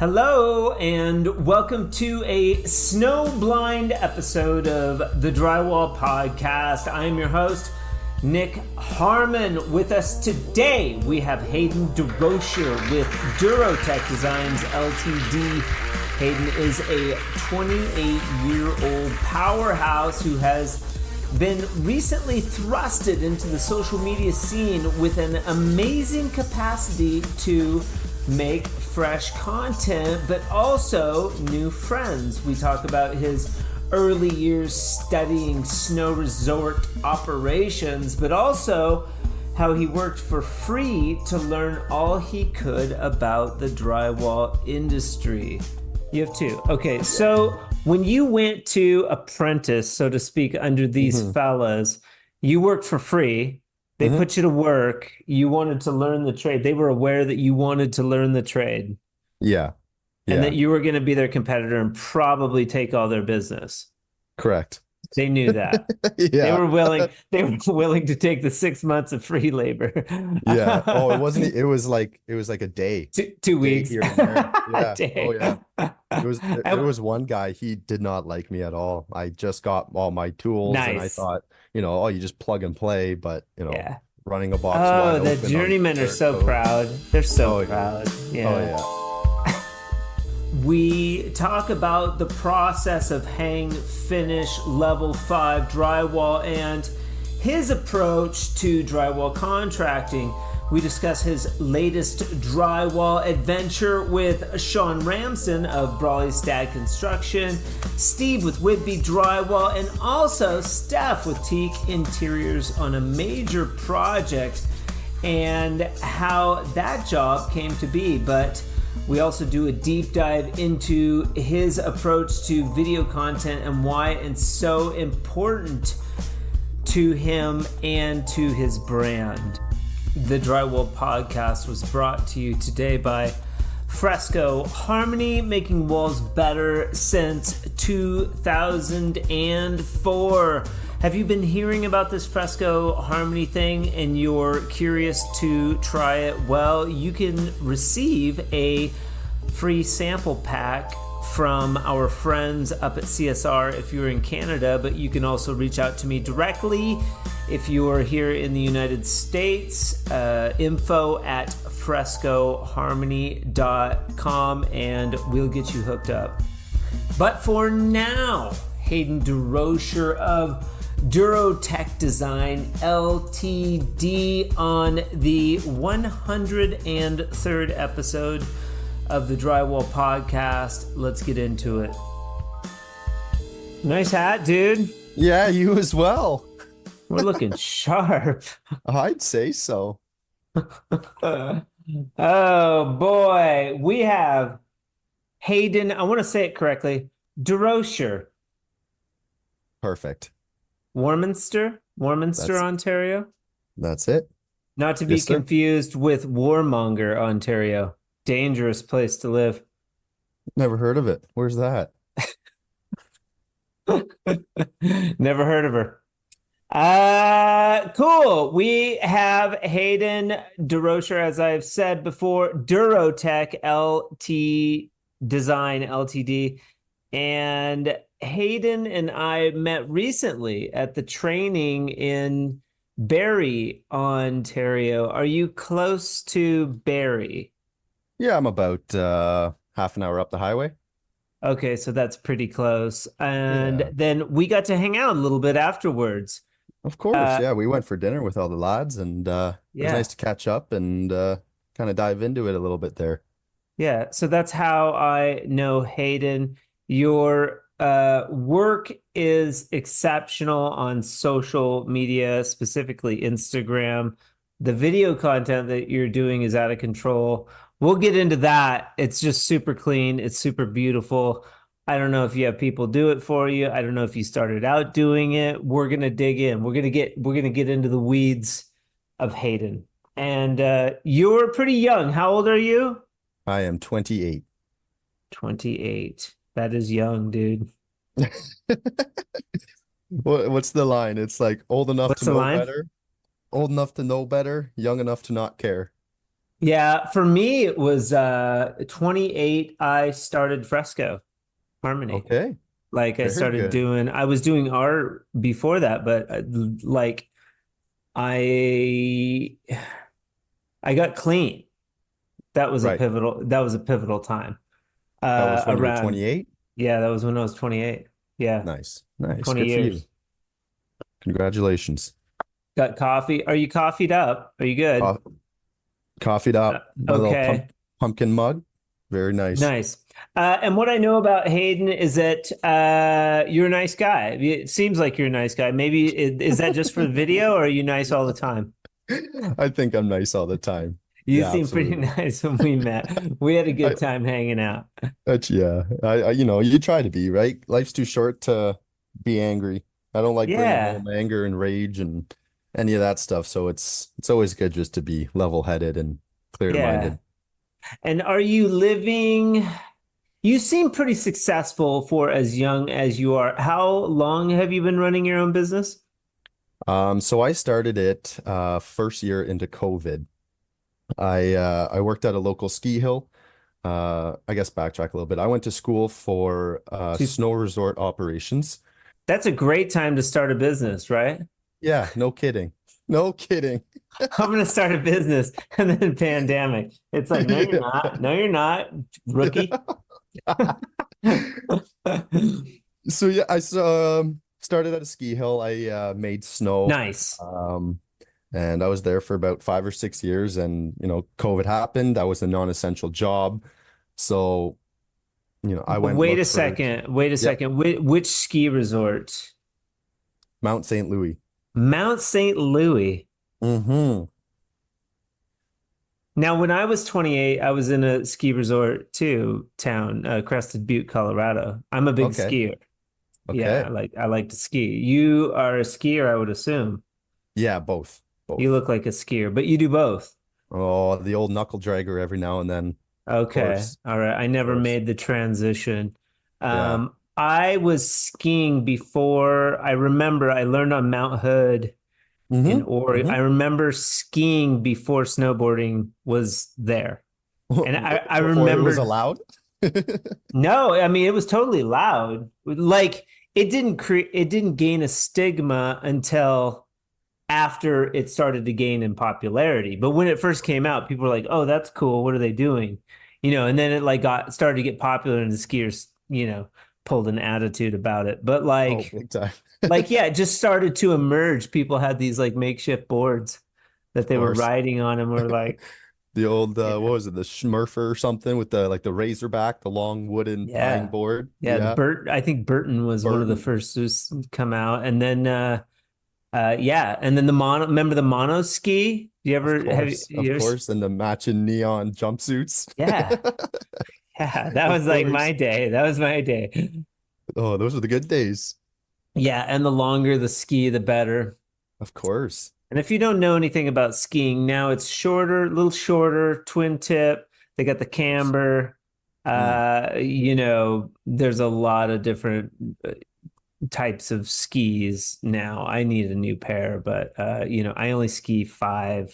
Hello, and welcome to a snowblind episode of the Drywall Podcast. I am your host, Nick Harmon. With us today, we have Hayden Durocher with Durocher Designs LTD. Hayden is a 28-year-old powerhouse who has been recently thrusted into the social media scene with an amazing capacity to make fresh content, but also new friends. We talk about his early years studying snow resort operations, but also how he worked for free to learn all he could about the drywall industry. You have two. Okay, so when you went to apprentice, so to speak, under these fellas, you worked for free. They put you to work. You wanted to learn the trade. They were aware that you wanted to learn the trade. Yeah. And that you were going to be their competitor and probably take all their business. Correct. They knew that. Yeah. They were willing to take the 6 months of free labor. Yeah. Oh, it was like a day. Two weeks. Here and there. Yeah. Day. Oh yeah. There was one guy, he did not like me at all. I just got all my tools and I thought, oh, you just plug and play, but running a box wide the open journeymen are so proud. They're so proud. Yeah. Oh yeah. We talk about the process of hang, finish, level 5 drywall and his approach to drywall contracting. We discuss his latest drywall adventure with Sean Ramson of Brawley Stag Construction, Steve with Whitby Drywall, and also Steph with Teak Interiors on a major project and how that job came to be. But we also do a deep dive into his approach to video content and why it's so important to him and to his brand. The Drywall Podcast was brought to you today by Fresco Harmony, making walls better since 2004. Have you been hearing about this Fresco Harmony thing and you're curious to try it? Well, you can receive a free sample pack from our friends up at CSR if you're in Canada, but you can also reach out to me directly if you are here in the United States. info@frescoharmony.com and we'll get you hooked up. But for now, Hayden Durocher of Durocher Design LTD on the 103rd episode of the Drywall Podcast. Let's get into it. Nice hat, dude. Yeah, you as well. We're looking sharp. I'd say so. Oh boy, we have Hayden. I want to say it correctly. Durocher. Perfect. Warminster, Ontario. That's it. Not to be confused with Warmonger, Ontario. Dangerous place to live. Never heard of it. Where's that? Never heard of her. Cool. We have Hayden Durocher, as I've said before, Durocher LT Design Ltd. And Hayden and I met recently at the training in Barrie, Ontario. Are you close to Barrie? Yeah, I'm about half an hour up the highway. Okay, so that's pretty close. And then we got to hang out a little bit afterwards. Of course, yeah. We went for dinner with all the lads and it was nice to catch up and kind of dive into it a little bit there. Yeah, so that's how I know Hayden. Your work is exceptional on social media, specifically Instagram. The video content that you're doing is out of control. We'll get into that. It's just super clean. It's super beautiful. I don't know if you have people do it for you. I don't know if you started out doing it. We're going to dig in. We're going to get into the weeds of Hayden. And you're pretty young. How old are you? I am 28. 28. That is young, dude. What's the line? It's like old enough What's to the know line? better, old enough to know better, young enough to not care. Yeah, for me it was 28 I started Fresco Harmony. Okay, Like very good. I was doing art before that, but like I I got clean. Right. That was a pivotal time. That was when you were Around 28. Yeah, that was when I was 28. Yeah, Nice, nice. 20 Good for you. years. Congratulations. Got coffee. Are you coffeeed up? Are you good? Co Coffeed up. My little Okay. pumpkin mug. Very nice. Nice. And what I know about Hayden is that you're a nice guy. It seems like you're a nice guy. Maybe is that just for the video, or are you nice all the time? I think I'm nice all the time. You Yeah, seem pretty absolutely. nice when we met. We had a I, good time hanging out. yeah. You try to be, right? Life's too short to be angry. I don't like bringing Yeah. home anger and rage and any of that stuff. So it's always good just to be level-headed and Yeah. clear-minded. And are you living? You seem pretty successful for as young as you are. How long have you been running your own business? So I started it first year into COVID. I worked at a local ski hill. I guess backtrack a little bit. I went to school for Two- snow resort operations. That's a great time to start a business, right? Yeah, no kidding. No kidding. I'm gonna start a business and then pandemic. It's like, no, you're Yeah. not. No, you're not, rookie. So yeah, started at a ski hill. I made snow. Nice. Um, and I was there for about 5 or 6 years. And COVID happened. That was a non-essential job. So, I went Wait a look for, second. Wait a yeah, second. Which ski resort? Mount St. Louis. Mount St. Louis. Hmm. Now, when I was 28, I was in a ski resort too, town, Crested Butte, Colorado. I'm a big Okay. skier. Yeah, Okay. I like to ski. You are a skier, I would assume. Yeah, both. You Both. look like a skier, but you do both. Oh, the old knuckle dragger every now and then. Of Okay. course. All right. I Of never course. made the transition. Yeah. I was skiing before. I remember I learned on Mount Hood in Oregon. I Hmm. remember skiing before snowboarding was there. And I Before it was remembered, allowed. no, I mean, it was totally loud. Like it didn't gain a stigma until after it started to gain in popularity. But when it first came out, people were like, "Oh, that's cool. What are they doing?" And then it like got started to get popular, and the skiers, pulled an attitude about it. But Oh, big time. yeah, it just started to emerge. People had these like makeshift boards that Of they were course. riding on, and were like, The old what yeah, was it, the Smurfer or something with the like the Razorback, the long wooden pine yeah, board. yeah. Yeah. I think Burton was one of the Burton. first to come out, and then yeah, and then the mono. Remember the mono ski? Do you Of ever have course. Of you ever? course. And the matching neon jumpsuits. Yeah. Yeah, that Of was like course. my day. That was my day. Oh, those were the good days. Yeah, and the longer the ski, the better. Of course. And if you don't know anything about skiing, now it's shorter, a little shorter, twin tip. They got the Of course. camber. Mm. There's a lot of different types of skis now. I need a new pair, but I only ski 4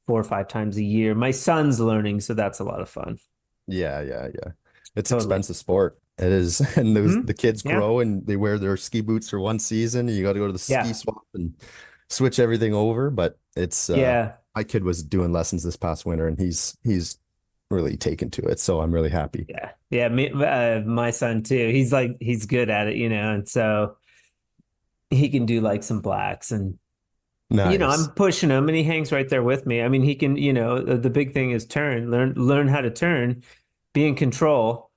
or 5 times a year. My son's learning, so that's a lot of fun. Yeah, yeah, yeah. It's Totally. expensive sport. It is. And those Hmm? the kids Yeah. grow and they wear their ski boots for one season. And you got to go to the ski Yeah. swap and switch everything over. But it's Yeah. my kid was doing lessons this past winter and he's really taken to it. So I'm really happy. Yeah. Yeah. My son too. He's good at it, and so he can do like some blacks and, I'm Nice. pushing him and he hangs right there with me. I mean, he can, the big thing is learn how to turn, be in control,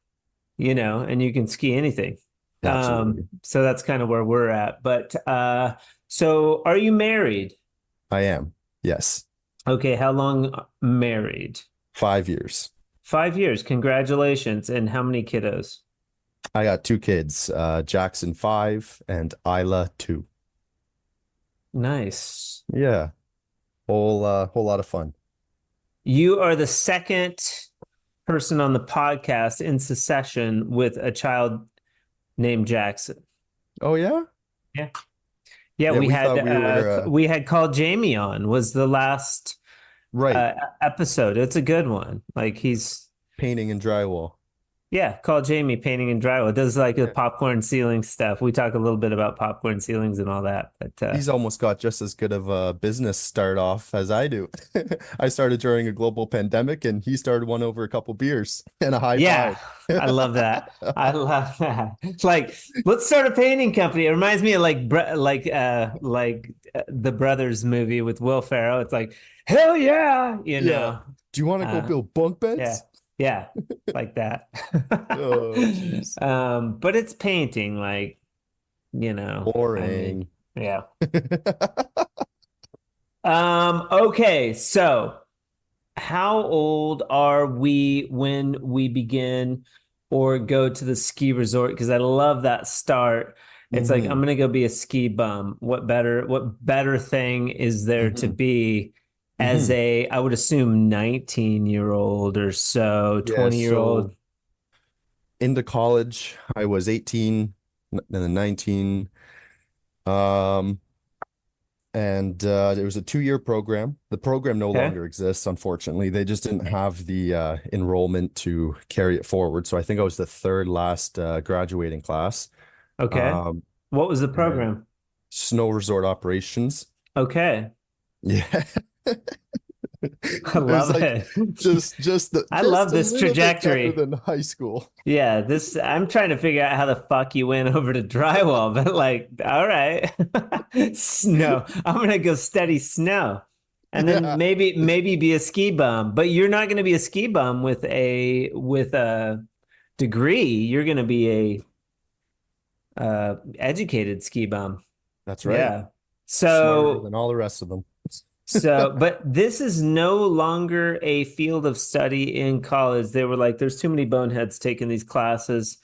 and you can ski anything. Absolutely. So that's kind of where we're at. But, so are you married? I am. Yes. Okay. How long married? 5 years. 5 years. Congratulations. And how many kiddos? I got two kids, Jackson 5 and Isla 2. Nice. Yeah. Whole lot of fun. You are the second person on the podcast in succession with a child named Jackson. Oh yeah? Yeah. Yeah, Yeah, we thought we were we had called Jamie on was the last Right. episode. It's a good one. Like he's Painting and drywall. yeah, call Jamie painting and drywall. Does like the Yeah. popcorn ceiling stuff. We talk a little bit about popcorn ceilings and all that. But He's almost got just as good of a business start off as I do. I started during a global pandemic and he started one over a couple beers and a high yeah, five. I love that. I love that. It's like let's start a painting company. It reminds me of the Brothers movie with Will Ferrell. It's like hell yeah, you Yeah. know. Do you want to go Uh, build bunk yeah, beds? yeah, like that. Oh, jeez. But it's painting, like I mean, Boring. yeah. Okay, so how old are we when we begin or go to the ski resort? Because I love that start. It's like I'm hmm gonna go be a ski bum. What better thing is there to hmm be as hmm I would assume 19-year-old or so, Yeah, 20-year-old? so into college, I was 18 and then 19. Um, and it was a 2-year program. The program no Okay. longer exists, unfortunately. They just didn't have the enrollment to carry it forward. So I think I was the third last graduating class. Okay. Um, What was the and program? snow resort operations. Okay. Yeah. I It was love like it. I just love a this little bit better trajectory. than high school. Yeah, this I'm trying to figure out how the fuck you went over to drywall, but like, all right. Snow. I'm gonna go study snow. And then Yeah, maybe be a ski bum. But you're not gonna be a ski bum with a degree. You're gonna be a educated ski bum. that's right. Yeah. Smarter So than all the rest of them. but this is no longer a field of study in college. They were like, there's too many boneheads taking these classes.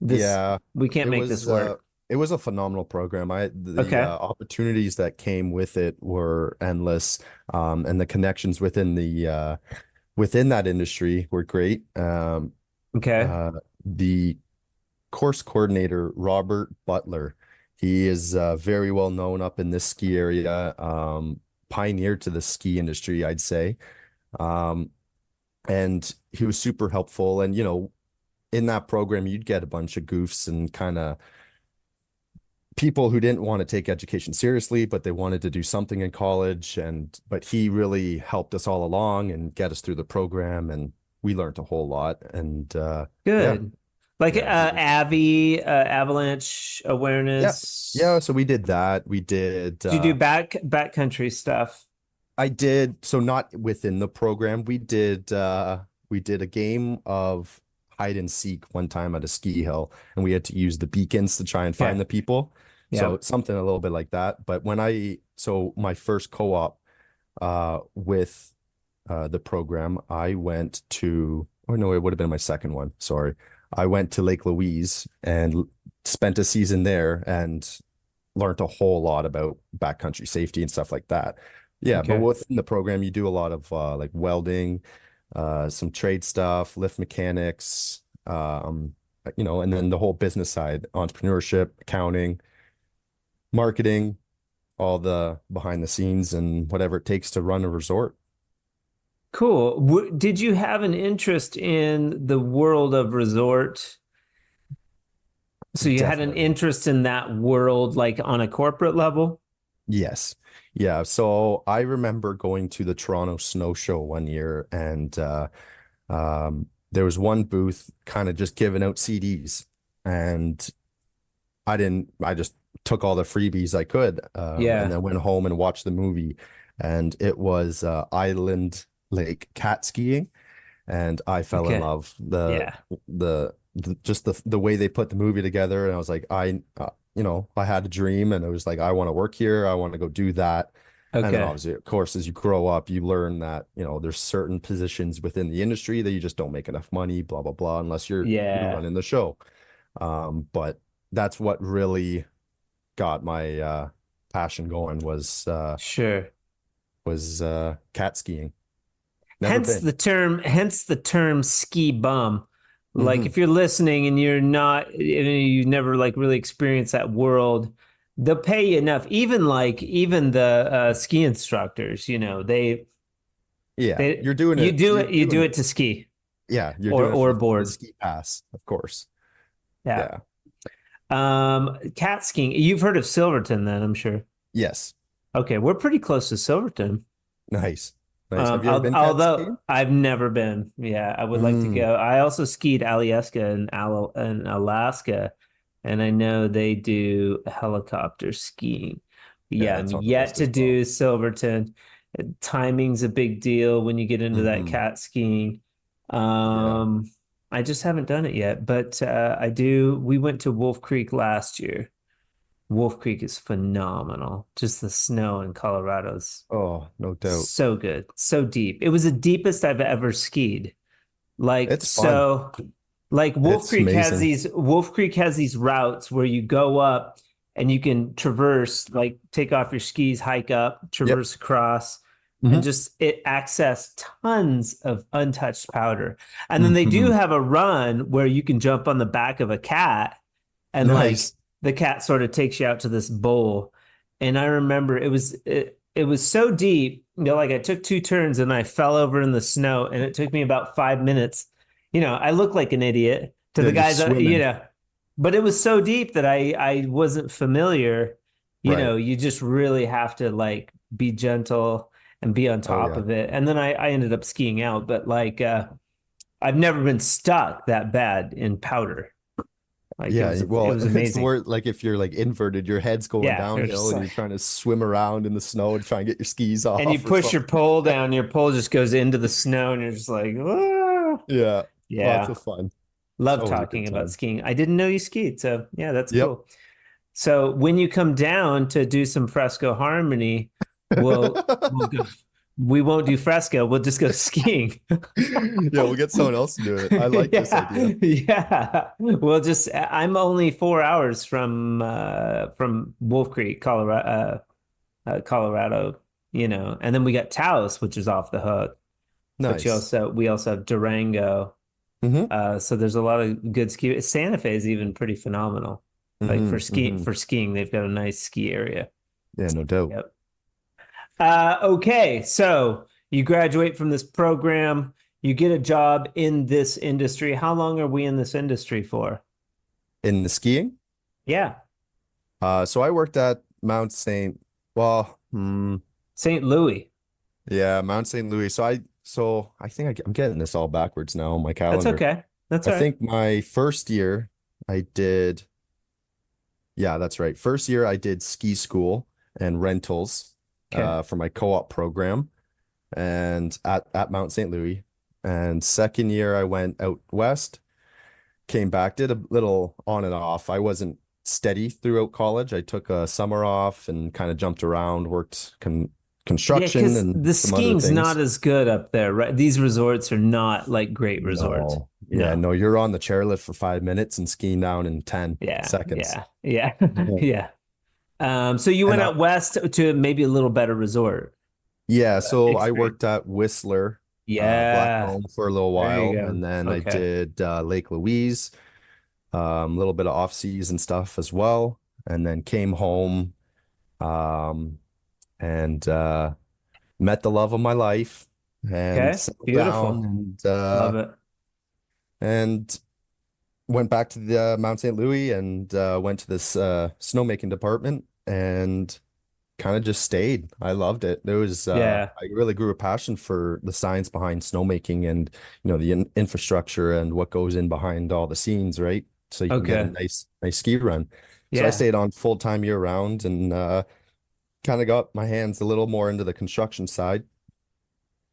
This Yeah, we can't it make this was work. it was a phenomenal program. The Okay. opportunities that came with it were endless, and the connections within that industry were great. Okay. Uh, the course coordinator, Robert Butler, he is very well known up in this ski area, pioneer to the ski industry, I'd say. Um, and he was super helpful. And in that program, you'd get a bunch of goofs and kind of people who didn't want to take education seriously, but they wanted to do something in college. But he really helped us all along and get us through the program, and we learned a whole lot. And yeah, Good. Like yeah, he was, avalanche yeah, yeah. awareness. So we did that. We did. Do you do backcountry stuff? I did. So not within the program. We did a game of hide and seek one time at a ski hill, and we had to use the beacons to try and find Okay. the people. Yeah. So something a little bit like that. But so my first co-op with the program, I went to, or no, it would have been my second one. Sorry. I went to Lake Louise and spent a season there and learned a whole lot about backcountry safety and stuff like that. Yeah, but Okay. within the program, you do a lot of like welding, some trade stuff, lift mechanics, and then the whole business side, entrepreneurship, accounting, marketing, all the behind the scenes and whatever it takes to run a resort. Cool. Did you have an interest in the world of resort? So you had an Definitely. interest in that world, like on a corporate level? Yes. Yeah. So I remember going to the Toronto Snow Show one year and there was one booth kind of just giving out CDs and I just took all the freebies I could, and Yeah. then went home and watched the movie. And it was Island Lake cat skiing, and I fell in Okay. love. Yeah. Just the way they put the movie together, and I was like, I had a dream, and it was like, I want to work here. I want to go do that. And then Okay. obviously, of course, as you grow up, you learn that, there's certain positions within the industry that you just don't make enough money, blah, blah, blah, unless you're Yeah. running the show. But that's what really got my passion going Sure. was cat skiing. Never Hence been. the term ski bum. Like hmm if you're listening and you never like really experienced that world, they'll pay you enough. Even the ski instructors, they Yeah, They, you're doing you it. do You're it, you doing do it it. to ski Yeah, you're doing it for or the board. ski pass, of course. Yeah. Yeah. Cat skiing. You've heard of Silverton then, I'm sure. Yes. Okay, we're pretty close to Silverton. Nice. Nice. Have you ever been cat Although skiing? I've never been. Yeah, I would like to Mm, go. I also skied Alyeska in Alaska, and I know they do helicopter skiing. yeah, Yeah, I'm that's on the yet list to as well. do Silverton. Timing's a big deal when you get into that Hmm. cat skiing. Yeah. Um, I just haven't done it yet, but I do. We went to Wolf Creek last year. Wolf Creek is phenomenal. Just the snow in Colorado's Oh, no doubt. so good, so deep. It was the deepest I've ever skied. Like It's fun. so, like It's amazing. Wolf Creek has these routes where you go up and you can traverse, like take off your skis, hike up, Yep. traverse across, and Hmm. just it access tons of untouched powder. And then they do Hmm. have a run where you can jump on the back of a cat and like Nice. the cat sort of takes you out to this bowl. And I remember it was so deep, like I took two turns and I fell over in the snow, and it took me about 5 minutes. I look like an idiot to Yeah, the you're guys, swimming. but it was so deep that I wasn't familiar. Right. You just really have to like be gentle and be on Oh top yeah. of it. And then I ended up skiing out, but like I've never been stuck that bad in powder. Like Yeah, it well, was it's amazing. more like if you're like inverted, your head's going Yeah, they're downhill just and like, you're trying to swim around in the snow to try and get your skis and you off or push your something. pole down, your pole just goes into the snow, and you're just like, "Ah." Yeah, lots Yeah. of fun. It's Love always a talking good about time. skiing. I didn't know you skied, so yeah, that's Yep. cool. So when you come down to do some fresco harmony, we'll go. We won't do fresco. We'll just go skiing. Yeah, we'll get someone else to do it. I like this Yeah, idea. yeah. We'll just. I'm only 4 hours from Wolf Creek, Colorado. And then we got Taos, which is off the hook. But Nice. we also have Durango. Hmm. So there's a lot of good ski. Santa Fe is even pretty phenomenal. Like Hmm. Hmm. for skiing, they've got a nice ski area. Yeah, no doubt. Yep. Okay, so you graduate from this program, you get a job in this industry. How long are we in this industry for? In the skiing, Yeah, so I worked at Mount St. Well, St. Louis. yeah, Mount St. Louis. So I think I'm getting this all backwards now on my That's calendar. okay. That's I all right. think my first year I did, yeah, that's right. First year I did ski school and rentals Okay. for my co-op program and at Mount St. Louis. And second year I went out west, came back, did a little on and off. I wasn't steady throughout college. I took a summer off and kind of jumped around, worked Yeah, construction because and the some other skiing's not things. as good up there, right? These resorts are not like great resorts. No. Yeah, No. no, you're on the chairlift for 5 minutes and skiing down in 10 Yeah, seconds. yeah, yeah, Yeah. yeah. So you And went out west to maybe a little better resort yeah, so I experience. worked at Whistler, Yeah, Blackcomb for a little there you while, go. and then I Okay. did Lake Louise, a little bit of off-season stuff as well, and then came home um, and met the love of my life and Okay. settled down Beautiful. Love it. and went back to the Mount St. Louis and went to this snowmaking department and kind of just stayed. I loved it. Yeah. I really grew a passion for the science behind snowmaking and the infrastructure and what goes in behind all the scenes, right? So you can get a Okay. nice ski run. So I Yeah. stayed on full time year round and kind of got my hands a little more into the construction side.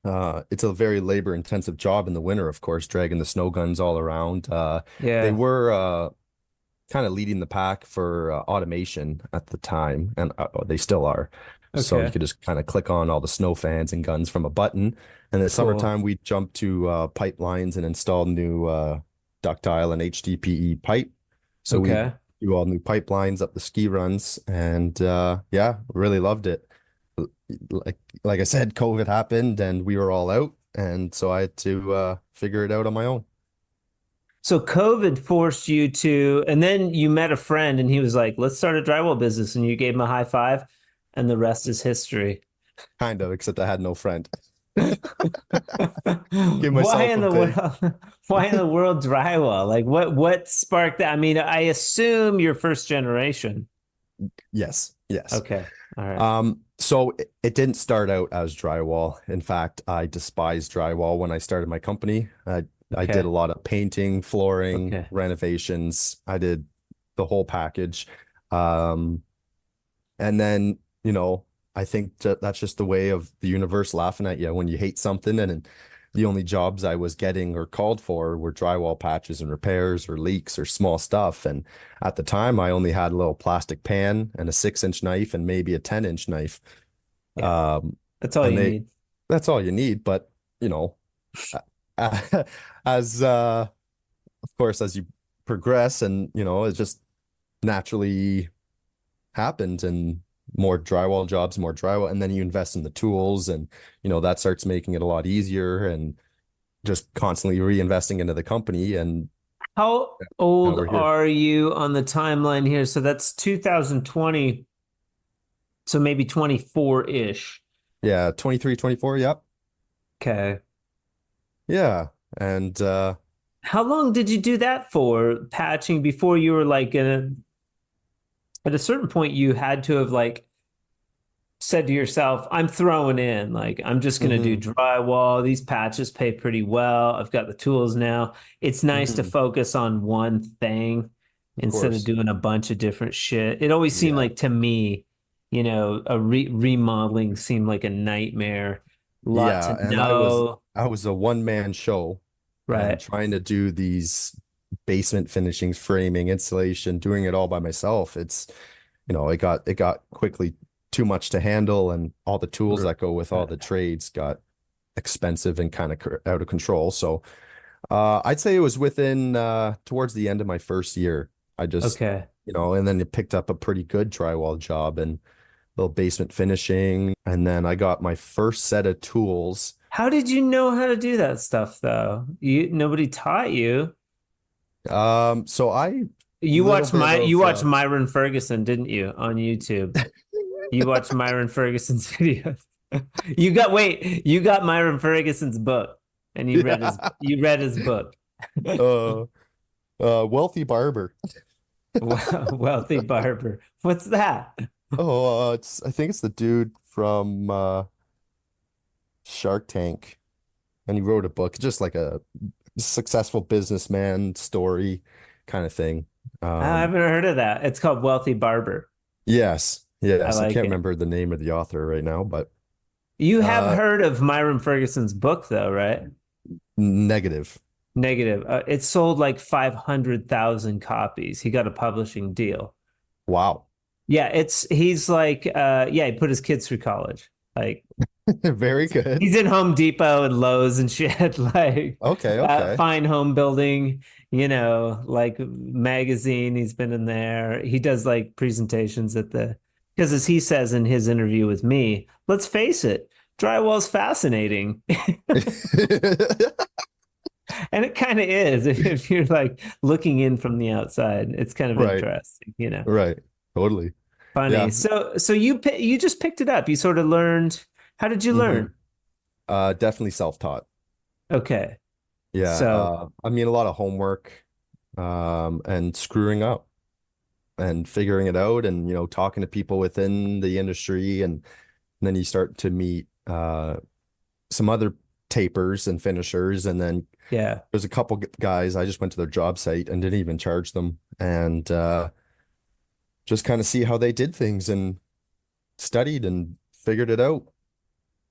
It's a very labor intensive job in the winter, of course, dragging the snow guns all around. They Yeah. were kind of leading the pack for automation at the time, and they still are. So you Okay. could just kind of click on all the snow fans and guns from a button. And in the Cool. summertime, we jump to pipelines and install new ductile and HDPE pipe. So we Okay. do all new pipelines up the ski runs, and yeah, really loved it. Like I said, COVID happened and we were all out, and so I had to figure it out on my own. So COVID forced you to, and then you met a friend and he was like, let's start a drywall business. And you gave him a high five, and the rest is history. Kind of, except I had no friend. Give Why myself in a the big world? Why in the world drywall? Like what sparked that? I mean, I assume you're first generation. yes, yes. Okay. All right. So it didn't start out as drywall. In fact, I despised drywall when I started my company. I did a Okay. lot of painting, flooring, Okay. renovations. I did the whole package. Um, and then, I think that's just the way of the universe laughing at you when you hate something. And the only jobs I was getting or called for were drywall patches and repairs or leaks or small stuff. And at the time, I only had a little plastic pan and a 6-inch knife and maybe a 10-inch knife. Yeah. Um, That's all and you need. that's all you need. But, you know, as of course, as you progress and, it just naturally happened and more drywall jobs, more drywall, and then you invest in the tools and, that starts making it a lot easier and just constantly reinvesting into the company. And How now old we're here. are you on the timeline here? So that's 2020, so maybe 24-ish. Yeah, 23, 24. Yep. Okay. Yeah. And How long did you do that for, patching, before you were like at a certain point you had to have like said to yourself, I'm throwing in, like, I'm just going to do mhm, drywall. These patches pay pretty well. I've got the tools now. It's nice to mhm, focus on one thing of instead of course. doing a bunch of different shit. It always seemed Yeah. like to me, a remodeling seemed like a nightmare. Lot Yeah. to And know. I was a one-man show and Right. trying to do these basement finishings, framing, installation, doing it all by myself. It got quickly too much to handle, and all the tools that go with all the Right. trades got expensive and kind of out of control. So I'd say it was within towards the end of my first year. I just, Okay. and then it picked up a pretty good drywall job and little basement finishing. And then I got my first set of tools. How did you know how to do that stuff though? Nobody taught you. So I little bit You of watched Myron Ferguson, didn't you, on YouTube? You watched Myron Ferguson's videos. You got Myron Ferguson's book and yeah, you read his book. uh, wealthy barber. Wealthy barber. What's that? Oh, I think it's the dude from Shark Tank, and he wrote a book, just like a successful businessman story kind of thing. I Um, haven't heard of that. It's called Wealthy Barber. yes, I yes, I like can't it. remember the name of the author right now, but You have uh, heard of Myron Ferguson's book though, right? negative. Negative. It sold like 500,000 copies. He got a publishing deal. Wow, Yeah, he's like yeah, he put his kids through college. Like very good. he's in Home Depot and Lowe's and shit, like Okay, okay. fine home building, like magazine. He's been in there. He does like presentations because as he says in his interview with me, let's face it, drywall's fascinating. And it kind of is if you're like looking in from the outside. It's kind of Right, interesting. right, totally. Funny. Yeah. So you just picked it up. You sort of learned. How did you hmm learn? Definitely self-taught. Okay. Yeah. So I mean, a lot of homework, and screwing up and figuring it out and, talking to people within the industry. And then you start to meet some other tapers and finishers. And then yeah, there's a couple guys, I just went to their job site and didn't even charge them and just kind of see how they did things and studied and figured it out.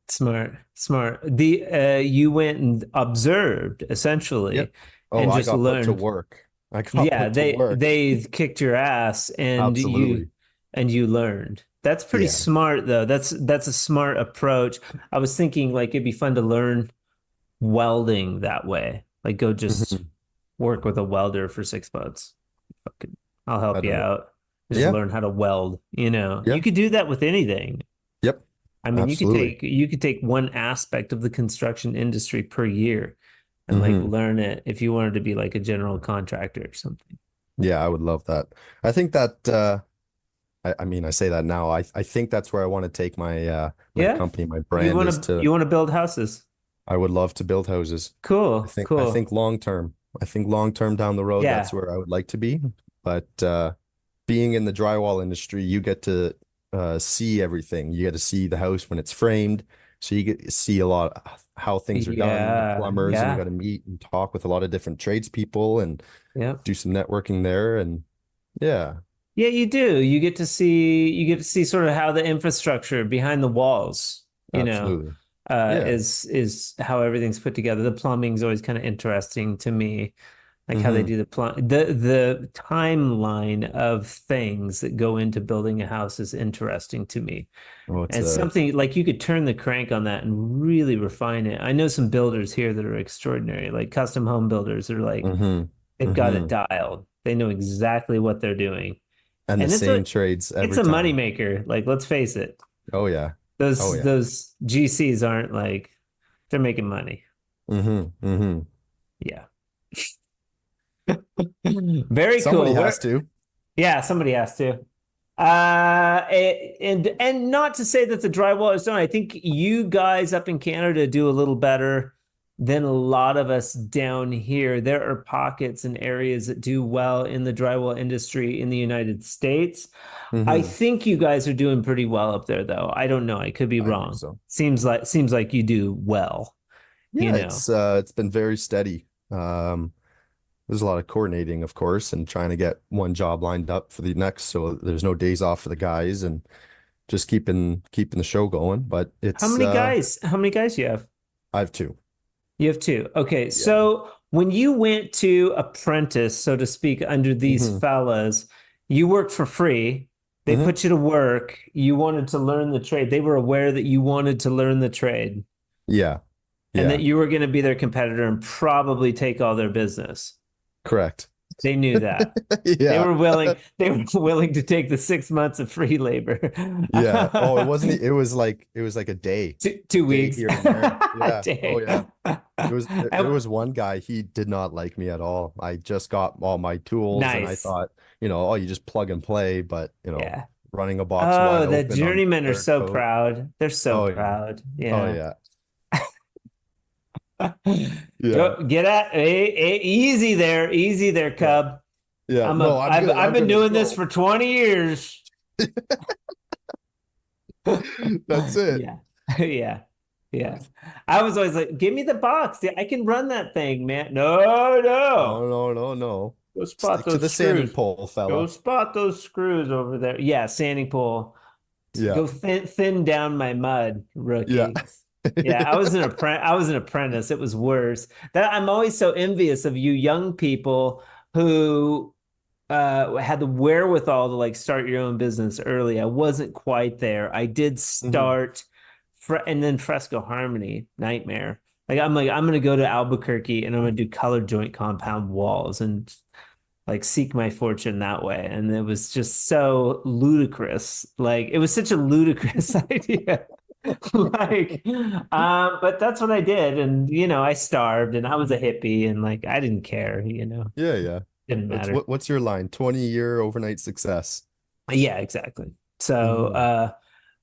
smart, smart. The you went and observed essentially Yep. Oh, and I just got put to learned. work. I got Yeah, put to work. they kicked your ass Absolutely. and you learned. That's pretty Yeah. smart though. That's a smart approach. I was thinking like it'd be fun to learn welding that way. Like go just Mhm. work with a welder for 6 months. Fucking, I'll I help you don't know. out. Just Yeah. learn how to weld. You Yeah. could do that with anything. Yep. I mean, Absolutely. you could take one aspect of the construction industry per year and like hmm learn it if you wanted to be like a general contractor or something. Yeah, I would love that. I think that I mean, I say that now. I think that's where I want to take my Yeah. company, my brand is to. You want to build houses. I would love to build houses. Cool. I Cool. think long term. I think long term down the road, that's Yeah. where I would like to be. But being in the drywall industry, you get to see everything. You get to see the house when it's framed, so you get to see a lot of how things are done, the Yeah. plumbers, and you got Yeah. to meet and talk with a lot of different tradespeople and Yeah. do some networking there. And yeah, Yeah, you do. You get to see sort of how the infrastructure behind the walls, absolutely. Yeah. is how everything's put together. The plumbing's always kind of interesting to me, like how they Hmm. do the timeline of things that go into building a house is interesting to me. Oh, it's And a something like you could turn the crank on that and really refine it. I know some builders here that are extraordinary, like custom home builders are like hmm they've got it hmm dialed. They know exactly what they're doing. and the And same trades it's every a time. moneymaker. Like, let's face it. Oh yeah. Oh yeah. Those GCs aren't like they're making money. Hmm. Yeah. Very Somebody cool. has to. Yeah, somebody has to. And not to say that the drywall is done. I think you guys up in Canada do a little better than a lot of us down here. There are pockets and areas that do well in the drywall industry in the United States. I Hmm. think you guys are doing pretty well up there, though. I don't know. I could be I think wrong. so. Seems like you do well, you Yeah, know. it's been very steady. There's a lot of coordinating, of course, and trying to get one job lined up for the next, so there's no days off for the guys and just keeping the show going. But it's How many guys you have? I have two. You have two. Okay. Yeah. So when you went to apprentice, so to speak, under these Hmm. fellas, you worked for free. They Hmm. put you to work. You wanted to learn the trade. They were aware that you wanted to learn the trade Yeah. and that Yeah. you were going to be their competitor and probably take all their business. Correct. They knew that. Yeah. They were willing to take the 6 months of free labor. Yeah. Oh, it wasn't, it was like Two a day weeks. here and there. Yeah. Oh Dang. yeah. There And- was one guy, he did not like me at all. I just got all my tools and I nice. thought, oh, you just plug and play, but Yeah. running a box Oh, wide the open on journeymen are their so coat. proud. They're so Oh yeah. proud. Oh Yeah. yeah. Yeah. Get at easy there, Yeah. Cub. Yeah. No, I'm good. I've I'm been good. Let's doing this go. for 20 years. That's it. Yeah. Yeah. Yeah. I was always like, give me the box. Yeah, I can run that thing, man. No, no. No, no, no, no. Go spot Stick to those the sanding screws. pole, Go fella. spot those screws over there. Yeah, sanding pole. Yeah. Go thin down my mud, Yeah. rookie. Yeah, I was an apprentice. It was worse. That I'm always so envious of you young people who had the wherewithal to like start your own business early. I wasn't quite there. I did Hmm. start and then Fresco Harmony, nightmare. Like I'm gonna go to Albuquerque and I'm gonna do color joint compound walls and like seek my fortune that way. And it was just so ludicrous. Like it was such a ludicrous idea. Like, but that's what I did. And, I starved and I was a hippie and like, I didn't care, Yeah, yeah. didn't matter. What's your line? 20-year overnight success. Yeah, exactly. So,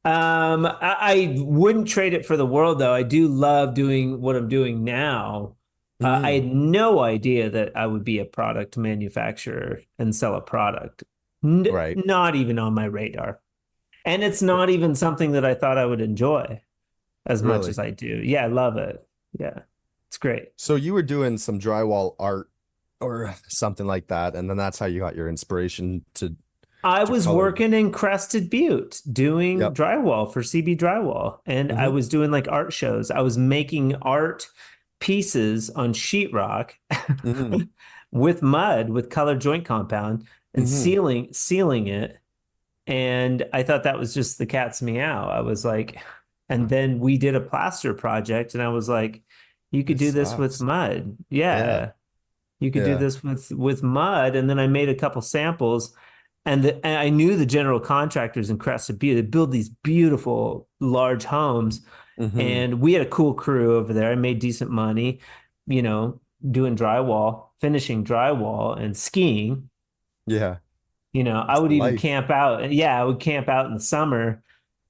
Hmm. I wouldn't trade it for the world though. I do love doing what I'm doing now. I Hmm. had no idea that I would be a product manufacturer and sell a product. Right. Not even on my radar. And it's not even something that I thought I would enjoy as much as Really. I do. Yeah, I love it. Yeah, it's great. So you were doing some drywall art or something like that, and then that's how you got your inspiration I to was color. working in Crested Butte doing Yep. drywall for CB Drywall, and I Hmm. was doing like art shows. I was making art pieces on sheetrock Hmm. with mud, with color joint compound, and Hmm. sealing it. And I thought that was just the cat's meow. I was like, and then we did a plaster project, and I was like, you could This do this with sucks. mud. Yeah. Yeah, you could do Yeah. this with mud. And then I made a couple samples, and I knew the general contractors in Crested Butte. They build these beautiful large homes, Hmm. and we had a cool crew over there. I made decent money, you know, doing drywall, finishing drywall, and skiing. Yeah. I It's would even life. camp out. Yeah, I would camp out in the summer,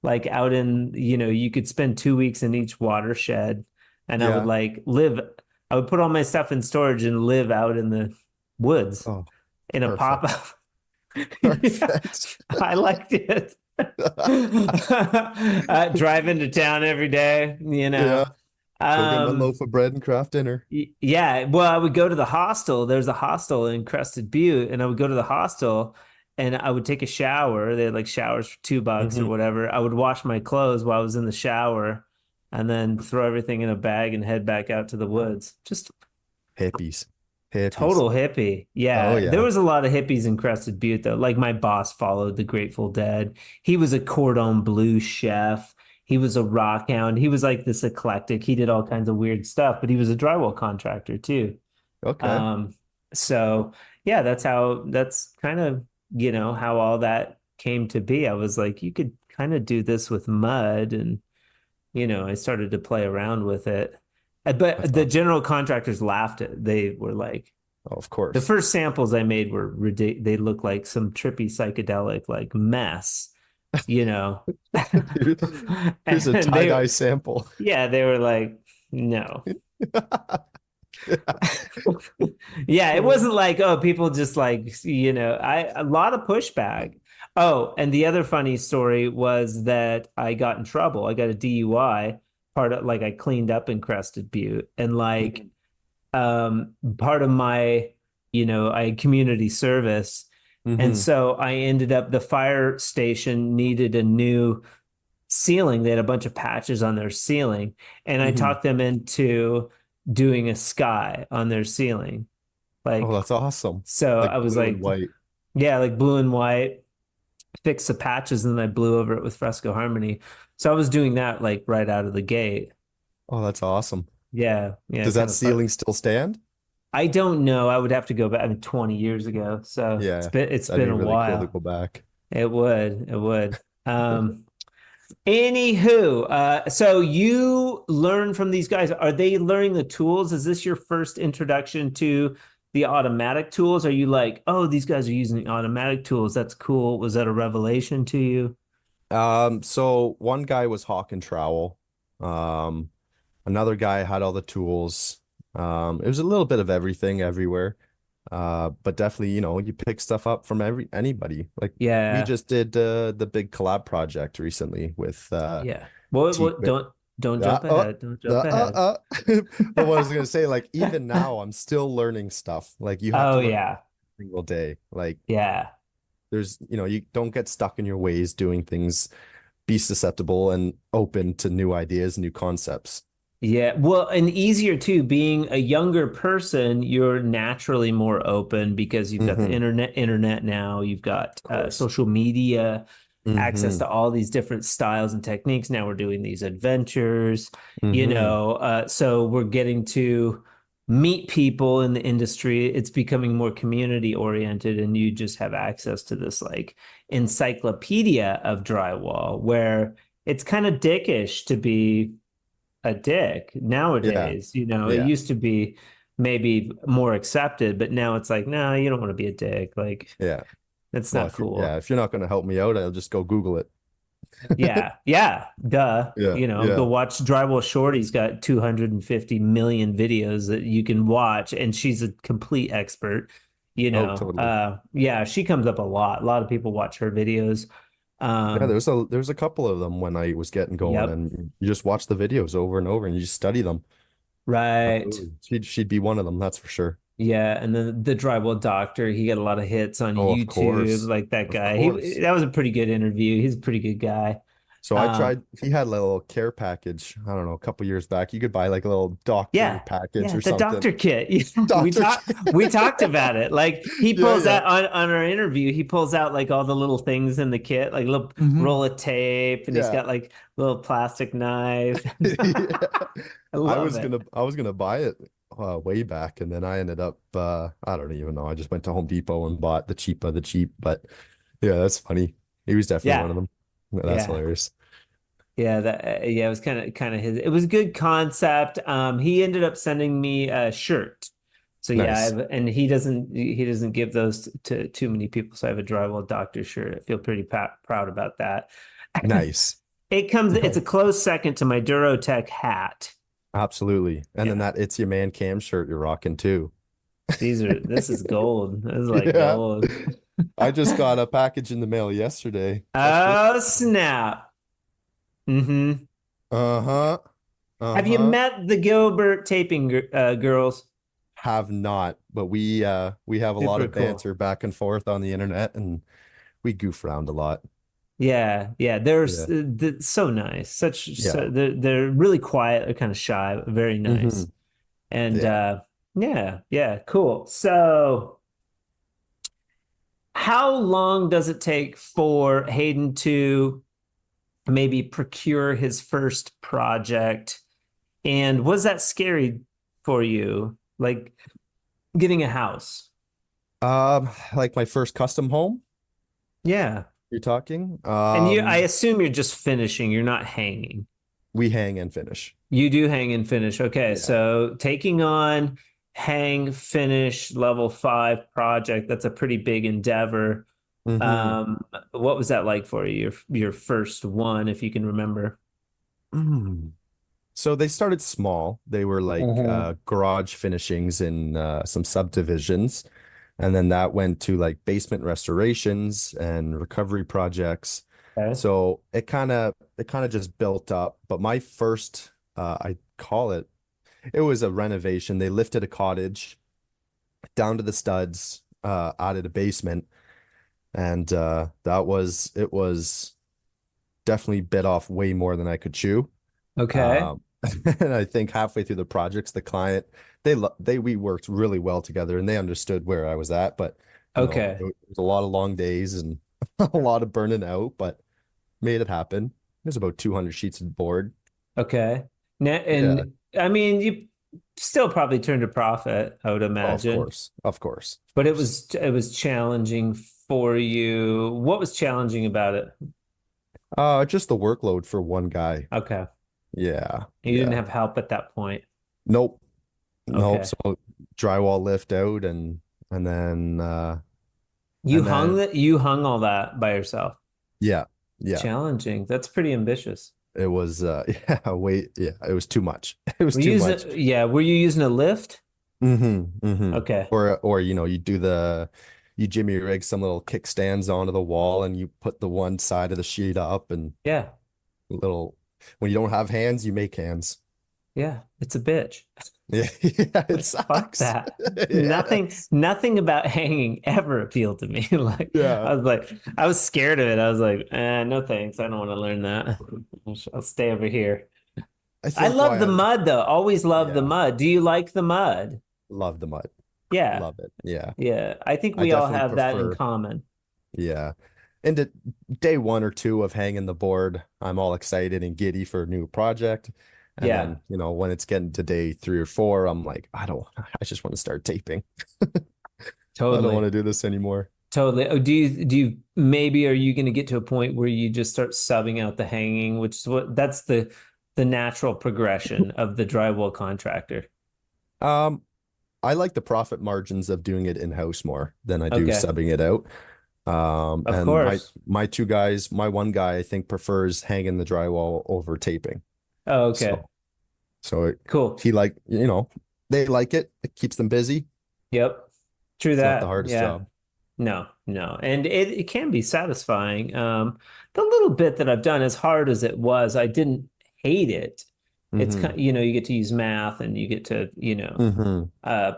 like out in, you could spend 2 weeks in each watershed, and I would Yeah. like live. I would put all my stuff in storage and live out in the woods Oh, in a perfect. pop-up. Yeah, Perfect. I liked it. Drive into town every day, you Yeah. know. Go get my Um, loaf of bread and craft dinner. yeah, well, I would go to the hostel. There's a hostel in Crested Butte, and I would go to the hostel and I would take a shower. They had like showers for $2 or Hmm. whatever. I would wash my clothes while I was in the shower and then throw everything in a bag and head back out to the woods. Just Hippies. Hippies. total hippie. Oh Yeah, there yeah. was a lot of hippies in Crested Butte though. Like my boss followed the Grateful Dead. He was a cordon bleu chef. He was a rock hound. He was like this eclectic. He did all kinds of weird stuff, but he was a drywall contractor too. Okay. Um, so yeah, that's kind of, how all that came to be. I was like, you could kind of do this with mud and, I started to play around with it. That's But the awesome. general contractors laughed at it. They were like, Oh, of the course. first samples I made were ridiculous. They looked like some trippy psychedelic like mess, you know. Here- Here's a And tie-dye sample. yeah, they were like, no. Yeah. Yeah, it wasn't like, oh, people just like, a lot of pushback. Oh, and the other funny story was that I got in trouble. I got a DUI, part of like I cleaned up in Crested Butte and like Mhm. part of my, I had community service. And Mhm. so I ended up the fire station needed a new ceiling. They had a bunch of patches on their ceiling, and I Mhm. talked them into doing a sky on their ceiling. Oh, Like, that's awesome. so I Like was blue and like, white. yeah, like blue and white, fix the patches, and then I blew over it with Fresco Harmony. So I was doing that like right out of the gate. Oh, that's awesome. Yeah, yeah, Does that kind of fun. ceiling still stand? I don't know. I would have to go back, I mean, 20 years ago. So Yeah, it's that'd been be a really cool to while. go back. It would. Anywho, so you learn from these guys. Are they learning the tools? Is this your first introduction to the automatic tools? Are you like, oh, these guys are using automatic tools? That's cool. Was that a revelation to you? So one guy was hawk and trowel. Um, Another guy had all the tools. It was a little bit of everything everywhere. But definitely, you pick stuff up from anybody. Like we Yeah, just did the big collab project recently with yeah. What? with Don't uh, jump uh, ahead. Don't jump ahead. But what I was gonna say, like even now I'm still learning stuff. Like you have Oh to learn yeah, every single day. Like yeah. you don't get stuck in your ways doing things, be susceptible and open to new ideas, new concepts. Yeah, well, and easier too. Being a younger person, you're naturally more open because you've got the Hmm. internet now. You've got Of course. social media, access Hmm. to all these different styles and techniques. Now we're doing these adventures, Hmm. so we're getting to meet people in the industry. It's becoming more community oriented, and you just have access to this like encyclopedia of drywall where it's kind of dickish to be a dick Yeah. nowadays. It Yeah. used to be maybe more accepted, but now it's like, no, you don't want to be a dick. Like, Yeah. that's Well, not cool. if you're not going to help me out, I'll just go Google it. Yeah, yeah, duh. Yeah. Go Yeah. watch Drywall Shorty's got 250 million videos that you can watch, and she's a complete expert. Oh, totally. Yeah, she comes up a lot. A lot of people watch her videos. Yeah, Um, there's a couple of them when I was getting going, yep, and you just watch the videos over and over, and you just study them. right. Absolutely. She'd be one of them, that's for sure. Yeah, and then the Drywall Doctor, he got a lot of hits on Oh, of YouTube. course. Like that Of guy, course. that was a pretty good interview. He's a pretty good guy. So I Um, tried, he had a little care package, I don't know, a couple years back. You could buy like a little doctor yeah, package yeah, or the something. Doctor kit. We Doctor. talked about it. Like he Yeah, pulls yeah. out on our interview. He pulls out like all the little things in the kit, like a little Hmm. roll of tape, and he's Yeah. got like little plastic knife. Yeah. I love it. I was gonna buy it way back, and then I ended up I don't even know. I just went to Home Depot and bought the cheap of the cheap. But yeah, that's funny. He was definitely one Yeah, of them. That's yeah. hilarious. Yeah, yeah, it was kind of his. It was a good concept. He ended up sending me a shirt. So yeah, Nice. and he doesn't give those to too many people. So I have a drywall doctor shirt. I feel pretty proud about that. Nice. It's a Nice. close second to my Durotech hat. Absolutely. And then Yeah. that It's Your Man Cam shirt you're rocking too. This is gold. This is like Yeah. gold. I just got a package in the mail yesterday. Check this. Oh, snap. Hmm. Uh-huh. Have you Uh-huh. met the Gilbert taping girls? Have not, but we have a lot Super of cool. banter back and forth on the internet and we goof around a lot. Yeah, yeah, Yeah. they're so nice. Yeah. They're really quiet, they're kind of shy, but very Hmm. nice. And Yeah. yeah, yeah, cool. So, how long does it take for Hayden to maybe procure his first project? And was that scary for you? Like getting a house? Like my first custom home, Yeah. you're talking? And I assume you're just finishing, you're not hanging. We hang and finish. You do hang and finish. Okay, Yeah. so taking on hang finish level 5 project, that's a pretty big endeavor. Hmm. What was that like for you? Your first one, if you can remember. So they started small. They were like Hmm. garage finishings in some subdivisions. And then that went to like basement restorations and recovery projects. Okay. So it kind of just built up. But my first I call it was a renovation. They lifted a cottage down to the studs, added a basement, and it was definitely bit off way more than I could chew. Okay. Um, and I think halfway through the projects, the client, we worked really well together and they understood where I was at. But, Okay. it was a lot of long days and a lot of burning out, but made it happen. There's about 200 sheets of board. Okay. Yeah. And I mean, you still probably turned a profit, I would Oh, of imagine, course. Of course. Of but course. it was challenging for you. What was challenging about it? Just the workload for one guy. Okay. Yeah. You didn't Yeah. have help at that point. Nope. Nope. Okay. So drywall lift out and then and then You hung all that by yourself. yeah. Yeah. Challenging. That's pretty ambitious. It was it was too much. It was too much. Were you using a lift? Mm-hmm. Okay. Or you jimmy rig some little kickstands onto the wall and you put the one side of the sheet up and Yeah. little when you don't have hands, you make hands. Yeah. It's a bitch. Yeah, yeah, it Like, fuck sucks. that. Yes. Nothing about hanging ever appealed to me. Like Yeah. I was scared of it. I was like, no thanks. I don't want to learn that. I'll stay over here. I I think love why the I mud though. Always love the yeah, mud. Do you like the mud? love the mud. Yeah. Love it. Yeah. Yeah. I think I we all definitely have that in prefer common. Yeah. And day one or two of hanging the board, I'm all excited and giddy for a new project. And Yeah. then, when it's getting to day 3 or 4, I'm like, I just want to start taping. I don't want Totally. to do this anymore. Totally. Oh, maybe are you going to get to a point where you just start subbing out the hanging, which is that's the natural progression of the drywall contractor. Um, I like the profit margins of doing it in-house more than I do Okay. subbing it out. Of And my course. my two guys, my one guy, I think prefers hanging the drywall over taping. Oh, okay. So so Cool. he they like it. It keeps them busy. Yep. True It's not the that. hardest Yeah. job. No, no. And it can be satisfying. The little bit that I've done, as hard as it was, I didn't hate it. It's Hmm. kind, you get to use math and you get to, Hmm.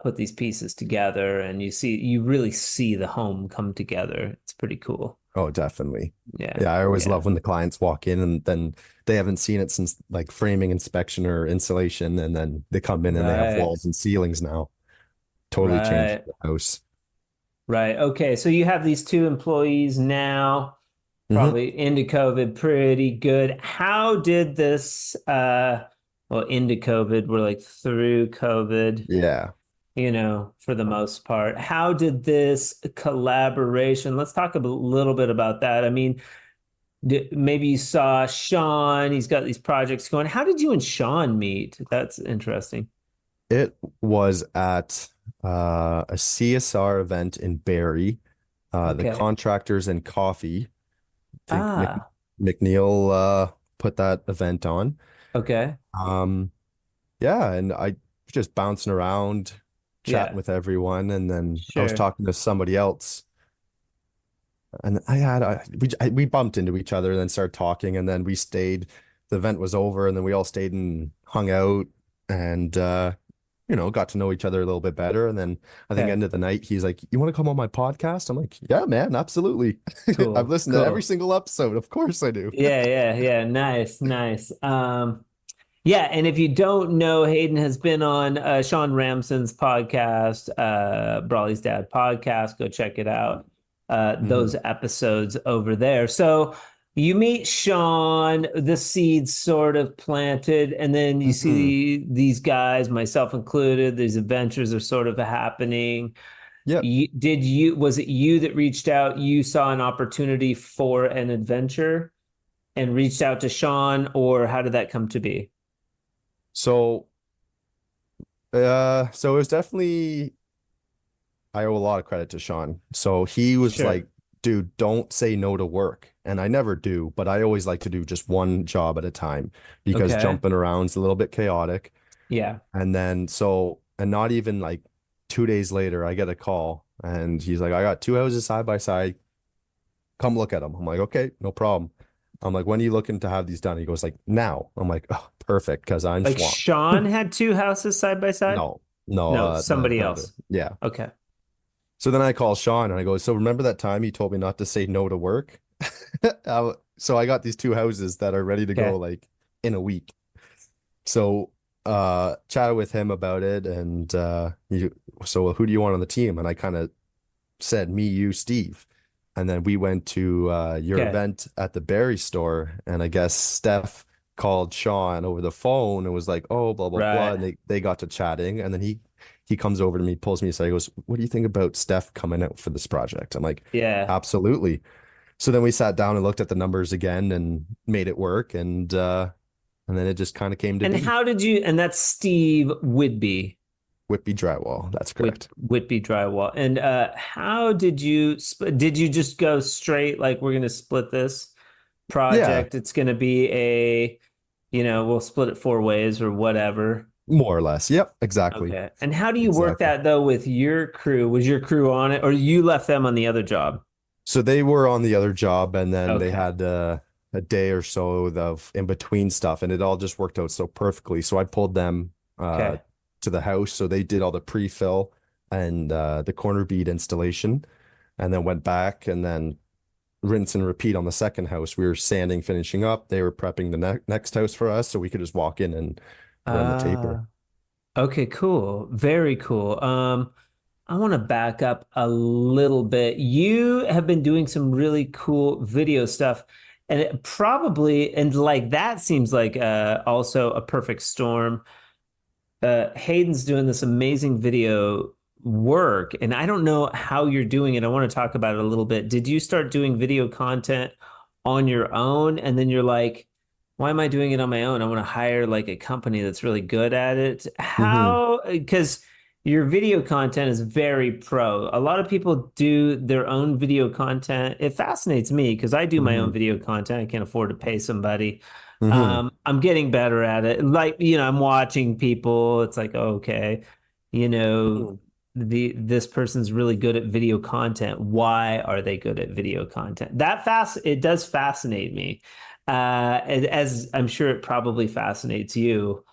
put these pieces together and you really see the home come together. It's pretty cool. Oh, definitely. Yeah. Yeah, I always Yeah. love when the clients walk in and then they haven't seen it since like framing inspection or insulation, and then they come in and they have Right. walls and ceilings now. Totally changed Right. the house. Right. Okay. So you have these two employees now, Hmm. probably into COVID, pretty good. How did this well, into COVID, we're like through COVID, Yeah. for the most part. How did this collaboration? Let's talk a little bit about that. I mean, maybe you saw Sean, he's got these projects going. How did you and Sean meet? That's interesting. It was at a CSR event in Barrie, the Okay. Contractors and Coffee. I think Ah, McNeil put that event on. okay. Um, yeah, and I was just bouncing around, chatting Yeah, with everyone, and then I was sure. talking to somebody else, and we bumped into each other, and then started talking, and then we stayed. The event was over, and then we all stayed and hung out, and got to know each other a little bit better. And then I think Okay. end of the night, he's like, "You want to come on my podcast?" I'm like, "Yeah, man, absolutely." I've Cool. listened to every Cool. single episode. Of course I do. Yeah, yeah, yeah. Nice, nice. Yeah, and if you don't know, Hayden has been on Sean Ramson's podcast, Brawley's Dad podcast. Go check it out. Hmm. Those episodes over there. So you meet Sean, the seeds sort of planted, and then you Hmm. see these guys, myself included, these adventures are sort of happening. Yep. Was it you that reached out? You saw an opportunity for an adventure and reached out to Sean, or how did that come to be? So, so it was definitely I owe a lot of credit to Sean. So he was Sure. like, dude, don't say no to work. And I never do, but I always like to do just one job at a time because Okay. jumping around is a little bit chaotic. Yeah. And then and not even like 2 days later, I get a call and he's like, I got two houses side by side. Come look at them. I'm like, okay, no problem. I'm like, when are you looking to have these done? He goes like, now. I'm like, oh, perfect, because I'm Like swamped. Sean had two houses side by side? No, no, No, the somebody brother. else. Yeah. Okay. So then I call Sean and I go, so remember that time you told me not to say no to work? So I got these two houses that are ready to go Okay. like in a week. So chatted with him about it and so who do you want on the team? And I kind of said me, you, Steve. And then we went to your Okay. event at the Berry store and I guess Steph called Sean over the phone and was like, oh, blah, blah, blah. And Right. they got to chatting and then he comes over to me, pulls me aside, he goes, what do you think about Steph coming out for this project? I'm like, Yeah. absolutely. So then we sat down and looked at the numbers again and made it work and then it just kind of came to And be. how did you, and that's Steve Whitby, Whitby drywall. That's correct. Whitby Drywall. And how did you just go straight like we're going to split this Yeah, project? It's going to be we'll split it four ways or whatever. more or less. Yep, exactly. Okay. And how do you work Exactly. that though with your crew? Was your crew on it or you left them on the other job? So they were on the other job and then they Okay. had a day or so of in between stuff and it all just worked out so perfectly. So I pulled them Okay. to the house. So they did all the pre-fill and the corner bead installation and then went back and then rinse and repeat on the second house. We were sanding, finishing up. They were prepping the next house for us so we could just walk in and run the taper. Uh, okay, cool. Very cool. I want to back up a little bit. You have been doing some really cool video stuff, and it probably, and like that seems like also a perfect storm. Hayden's doing this amazing video work, and I don't know how you're doing it. I want to talk about it a little bit. Did you start doing video content on your own, and then you're like, why am I doing it on my own? I want to hire like a company that's really good at it. Hmm. How, because your video content is very pro. A lot of people do their own video content. It fascinates me because I do my own Hmm. video content. I can't afford to pay somebody. Hmm. I'm getting better at it. Like, I'm watching people. It's like, okay, you know, Hmm. this person's really good at video content. Why are they good at video content? It does fascinate me. As I'm sure it probably fascinates you.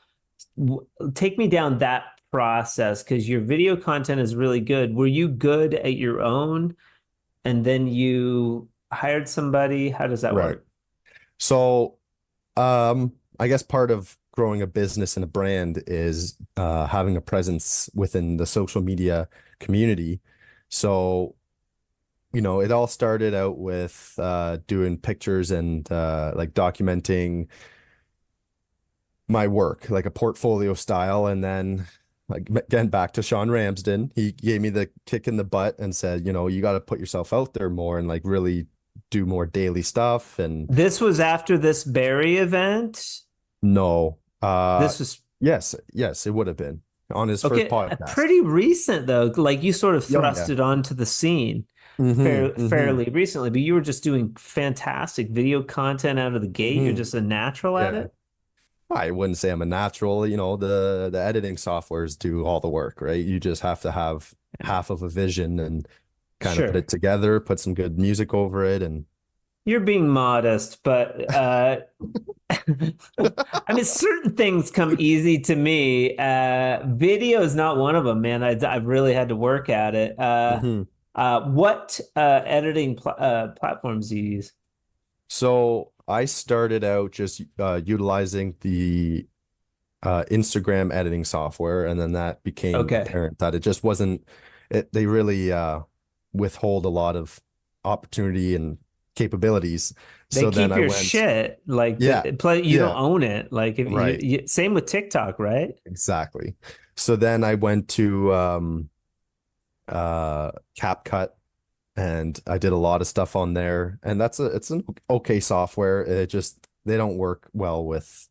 Take me down that process because your video content is really good. Were you good at your own and then you hired somebody? How does that Right. work? So I guess part of growing a business and a brand is having a presence within the social media community. So, it all started out with doing pictures and like documenting my work, like a portfolio style. And then, like, again, back to Sean Ramsden, he gave me the kick in the butt and said, you got to put yourself out there more and like really do more daily stuff. And This was after this Barry event. no, This was yes, yes, it would have been. on his first Okay, podcast. pretty recent though. Like you sort of Oh thrust yeah. it onto the scene Mm-hmm. fairly recently, but you were just doing fantastic video content out of the gate. You're Hmm. just a natural at Yeah. it. I wouldn't say I'm a natural, the editing softwares do all the work, right? You just have to have half of a vision and kind of put Sure. it together, put some good music over it, and You're being modest, but I mean, certain things come easy to me. Video is not one of them, man. I've really had to work at it. Mhm. What editing platforms do you use? So I started out just utilizing the Instagram editing software, and then that became Okay. apparent that it just wasn't it. They really withhold a lot of opportunity and capabilities. They So then keep I your went, shit like yeah, the play. You don't yeah, own it. Like if right, same with TikTok, right? exactly. So then I went to CapCut, and I did a lot of stuff on there, and it's an okay software. It just they don't work well with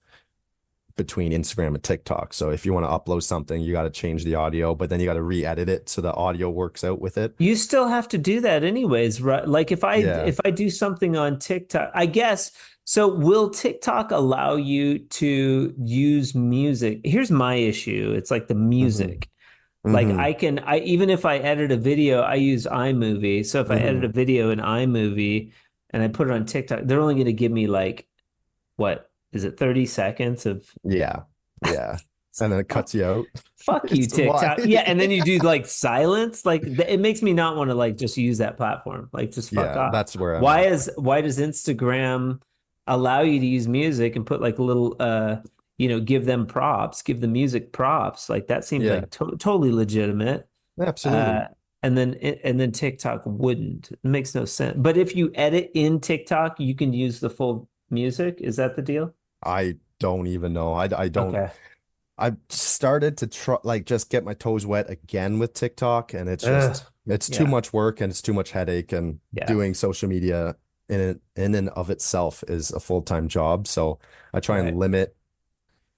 between Instagram and TikTok. So if you want to upload something, you got to change the audio, but then you got to re-edit it so the audio works out with it. You still have to do that anyways, right? Like Yeah. if I do something on TikTok, I guess so will TikTok allow you to use music? Here's my issue. It's like the Hmm. music. Like Hmm. I even if I edit a video, I use iMovie. So if I edit Hmm. a video in iMovie and I put it on TikTok, they're only going to give me like what is it, 30 seconds of Yeah. Yeah. And then it cuts you out. fuck you, It's why. TikTok. Yeah, and then you do like silence. Like it makes me not want to like just use that platform. Like just fuck Yeah, off. that's where I'm at. Why does Instagram allow you to use music and put like a little give them props, give the music props. Like that seems Yeah, like totally legitimate. absolutely. Uh and then TikTok wouldn't. It makes no sense. But if you edit in TikTok, you can use the full music. Is that the deal? I don't even know. I don't. Okay. I started to try like just get my toes wet again with TikTok, and Ugh. it's too Yeah. much work and it's too much headache, and Yeah. doing social media in and of itself is a full-time job. So I try and Right.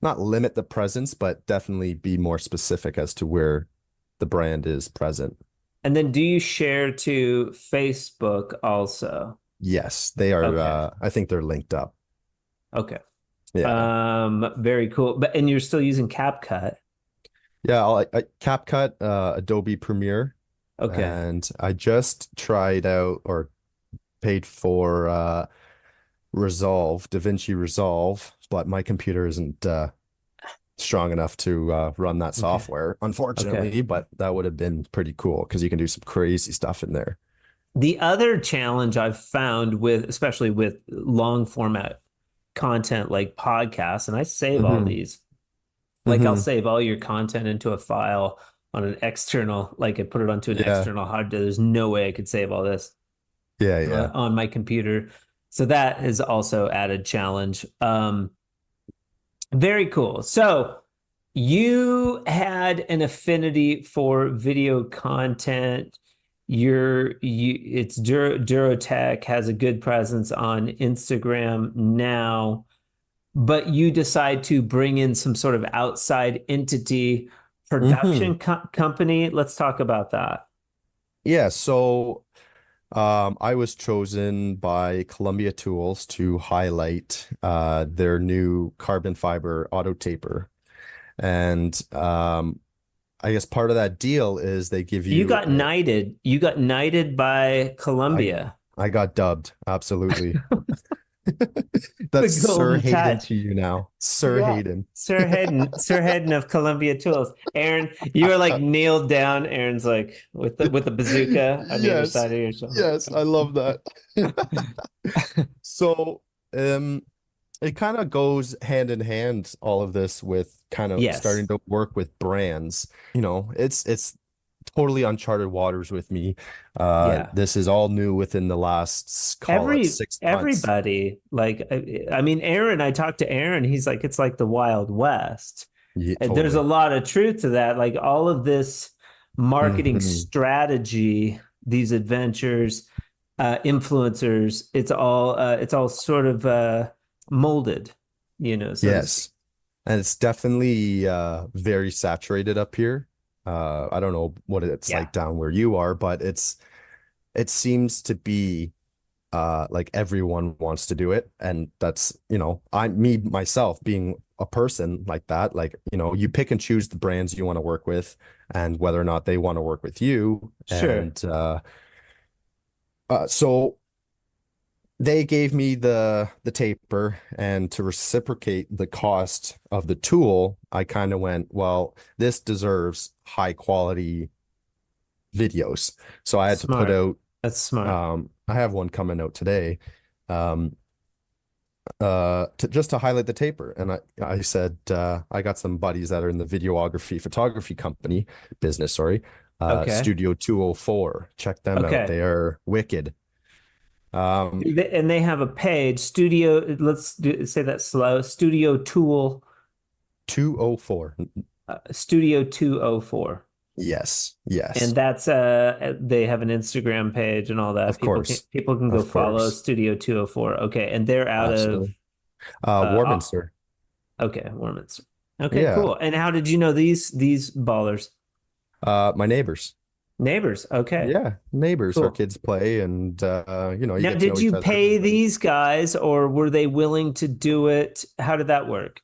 not limit the presence, but definitely be more specific as to where the brand is present. And then do you share to Facebook also? Yes, they are Okay. I think they're linked up. Okay. Yeah. Very cool. But and you're still using CapCut. Yeah, CapCut, Adobe Premiere, Okay. and I just tried out or paid for Resolve, DaVinci Resolve, but my computer isn't strong enough to run that Okay. software, Okay. unfortunately, but that would have been pretty cool because you can do some crazy stuff in there. The other challenge I've found with, especially with long format content like podcasts, and I save all Hmm. these, like I'll Hmm. save all your content into a file on an external, like I put it onto an Yeah. external hard drive. There's no way I could save all this Yeah, yeah. on my computer. So that is also added challenge. Very cool. So you had an affinity for video content. It's Durotech has a good presence on Instagram now, but you decide to bring in some sort of outside entity Hmm. production company. Let's talk about that. Yeah, so I was chosen by Columbia Tools to highlight their new carbon fiber auto taper. And I guess part of that deal is they give You you got knighted. You got knighted by I Columbia. I got dubbed, absolutely. The That's Sir golden Hayden touch. to you now. Sir Yeah. Hayden. Sir Hayden of Columbia Tools. Aaron, you were like kneeled down. Aaron's like with the bazooka on either Yes. side of your shoulder. Yes, I love that. So, um, it kind of goes hand in hand, all of this with kind of Yes. starting to work with brands. It's totally uncharted waters with me. Yeah. This is all new within the last, call it 6 months. Everybody like I mean Aaron, I talked to Aaron, he's like it's like the Wild West. Yeah, And there's a totally. lot of truth to that. Like all of this marketing Hmm. strategy, these adventures, influencers, it's all sort of molded, so to speak. Yes. And it's definitely very saturated up here. I don't know what it's Yeah, like down where you are, but it seems to be like everyone wants to do it. And that's, I me myself being a person like that, like, you pick and choose the brands you want to work with and whether or not they want to work with you. sure. And so they gave me the taper, and to reciprocate the cost of the tool, I kind of went, well, this deserves high quality videos. So I had to put Smart. out That's smart. I have one coming out today, um to just to highlight the taper. And I said, I got some buddies that are in the videography photography company business, sorry, Okay. Studio 204. Check them out. Okay. They are wicked. Um And they have a page, Studio, say that slow, Studio Tool, 204. Studio 204. Yes, And yes, that's they have an Instagram page and all that. of course, People can go of follow course, Studio 204. Okay. And they're out of absolutely. uh Warminster. okay, Warminster. Okay, Yeah. cool. And how did you know these ballers? My neighbors. Neighbors. Okay, Yeah, neighbors. Our cool. kids play, and you Now, get to did know each you other. pay these guys or were they willing to do it? How did that work?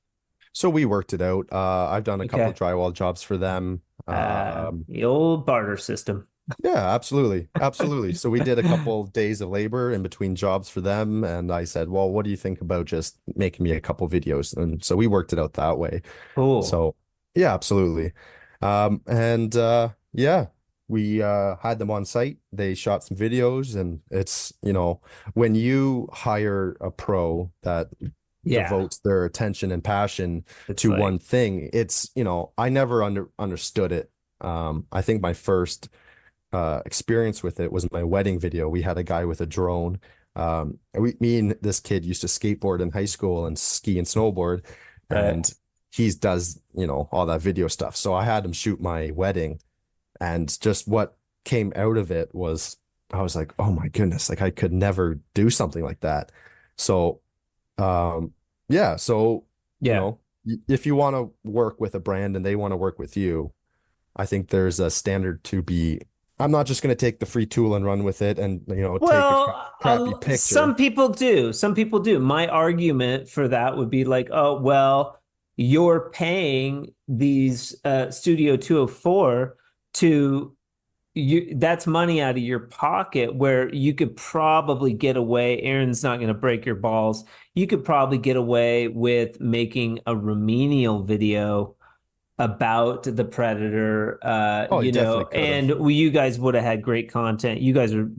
So we worked it out. I've done a couple Okay. of drywall jobs for them. The old barter system. Yeah, absolutely. Absolutely. So we did a couple days of labor in between jobs for them. And I said, well, what do you think about just making me a couple videos? And so we worked it out that way. Cool. So yeah, absolutely. And yeah, we had them on site. They shot some videos, and it's, when you hire a pro that Yeah. devotes their attention and passion It's to one like, thing, it's, I never understood it. I think my first experience with it was my wedding video. We had a guy with a drone. Me and this kid used to skateboard in high school and ski and snowboard, right. and he does, all that video stuff. So I had him shoot my wedding, and just what came out of it was, I was like, oh my goodness, like I could never do something like that. So, um, yeah, so, Yeah. if you want to work with a brand and they want to work with you, I think there's a standard to be. I'm not just going to take the free tool and run with it and, take a Well, crappy some picture. people do. Some people do. My argument for that would be like, oh, well, you're paying these Studio 204 to that's money out of your pocket where you could probably get away. Aaron's not going to break your balls. You could probably get away with making a remedial video about the predator, Oh, he definitely could have. and you guys would have had great content. You guys are,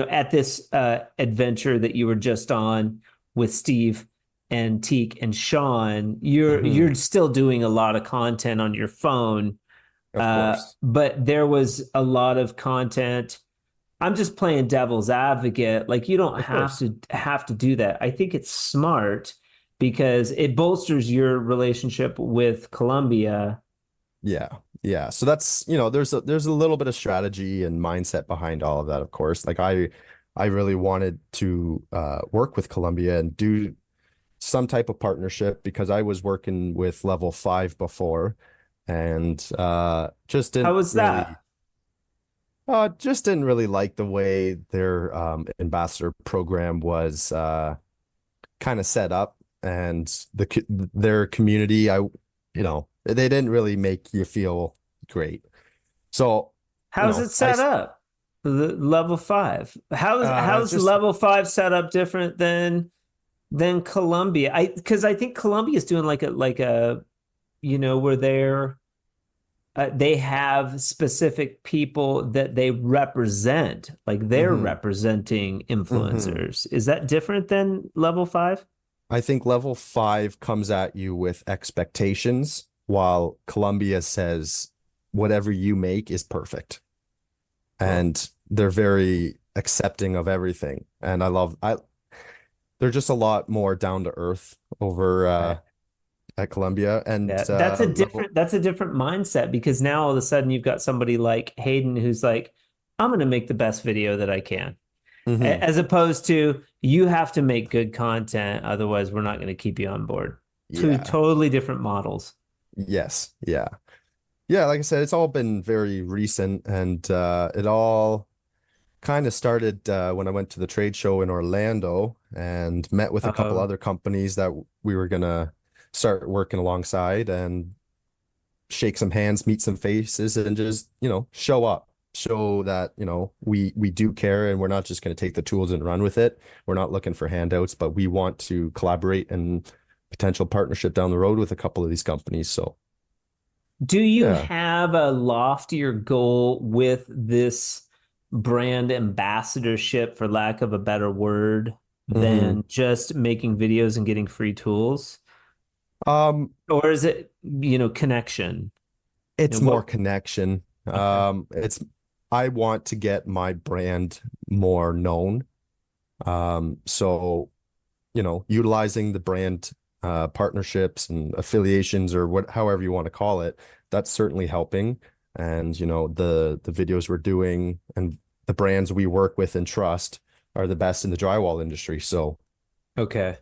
at this adventure that you were just on with Steve and Teak and Sean, you're Hmm. still doing a lot of content on your phone, Of course. but there was a lot of content. I'm just playing devil's advocate. Like you don't Of course. have to do that. I think it's smart because it bolsters your relationship with Columbia. Yeah. Yeah. So that's, there's a little bit of strategy and mindset behind all of that, of course. Like I really wanted to work with Columbia and do some type of partnership because I was working with level 5 before, and How was that? just didn't really like the way their ambassador program was kind of set up, and their community, they didn't really make you feel great. So, How's it I set up? The level five. How's just level five set up different than Columbia? Because I think Columbia is doing like a where they have specific people that they represent, like they're hmm representing hmm influencers. Is that different than level five? I think level 5 comes at you with expectations, while Columbia says whatever you make is perfect. Well, And they're very accepting of everything. And they're just a lot more down to earth over right. at Columbia. And Yeah, level that's a different mindset because now all of a sudden you've got somebody like Hayden who's like, I'm going to make the best video that I can, hmm as opposed to you have to make good content, otherwise we're not going to keep you on board. Two Yeah. totally different models. Yes. Yeah. Yeah, like I said, it's all been very recent, and it all kind of started when I went to the trade show in Orlando and met with a couple Oh, other companies that we were gonna start working alongside and shake some hands, meet some faces, and just, show up, show that, we do care, and we're not just gonna take the tools and run with it. We're not looking for handouts, but we want to collaborate and potential partnership down the road with a couple of these companies. So do you yeah. have a loftier goal with this brand ambassadorship, for lack of a better word, hmm than just making videos and getting free tools? Um, Or is it, connection? it's And more what? connection. Okay. I want to get my brand more known. So, utilizing the brand partnerships and affiliations, or however you want to call it, that's certainly helping. And, the videos we're doing and the brands we work with and trust are the best in the drywall industry. Okay.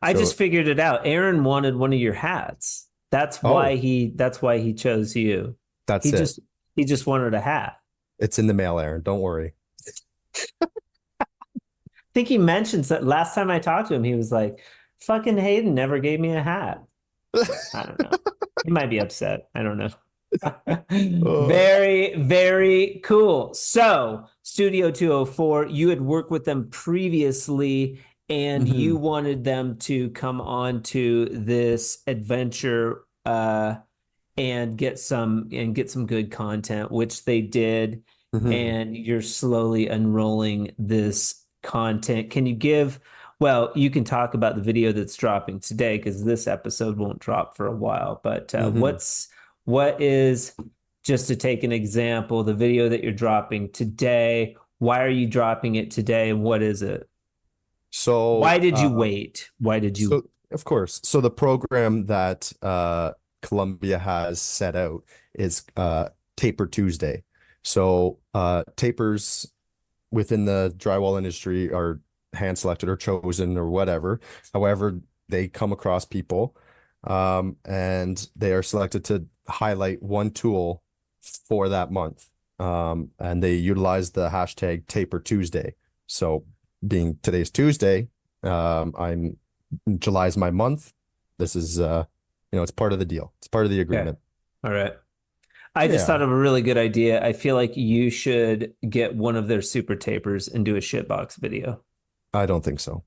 I just So figured it out. Aaron wanted one of your hats. oh, That's why he chose you. He that's it. just he just wanted a hat. It's in the mail, Aaron. Don't worry. I think he mentions that last time I talked to him, he was like, fucking Hayden never gave me a hat. I don't know. He might be upset. I don't know. Uh, Very, very cool. So, Studio 204, you had worked with them previously and you mhm, wanted them to come on to this adventure and get some good content, which they did. mhm. And you're slowly unrolling this content. Can you give, well, you can talk about the video that's dropping today because this episode won't drop for a while. But hmm what is, just to take an example, the video that you're dropping today? Why are you dropping it today, and what is it? So, Why did you wait? Why did you? so of course, so the program that Columbia has set out is Taper Tuesday. So, tapers within the drywall industry are hand selected or chosen or whatever. However, they come across people, and they are selected to highlight one tool for that month. And they utilize the hashtag Taper Tuesday. So, being today's Tuesday, I'm July's my month. This is it's part of the deal. It's part of the Okay. agreement. All right. I just thought Yeah, of a really good idea. I feel like you should get one of their super tapers and do a shitbox video. I don't think so.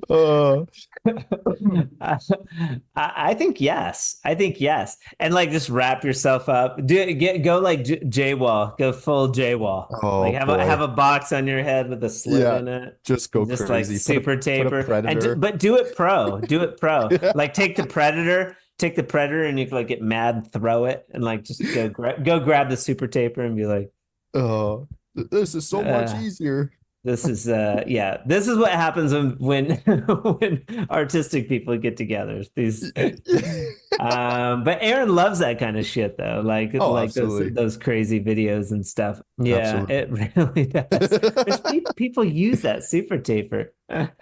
Uh, I, I think yes. I think yes. And like just wrap yourself up. Go like J-Wall. Go full J-Wall. Like oh have boy. a box on your head with a slit Yeah, in it. just And go just like crazy. super Put a taper. predator. But do it pro. Do it pro. Yeah. Like take the predator and you can like get mad and throw it and like just go grab the super taper and be like, Oh, this is so much uh, easier. this is yeah, this is what happens when when artistic people get together. These but Aaron loves that kind of shit though. Oh, Like absolutely. those crazy videos and stuff. Yeah, Absolutely. it really does. People use that super taper.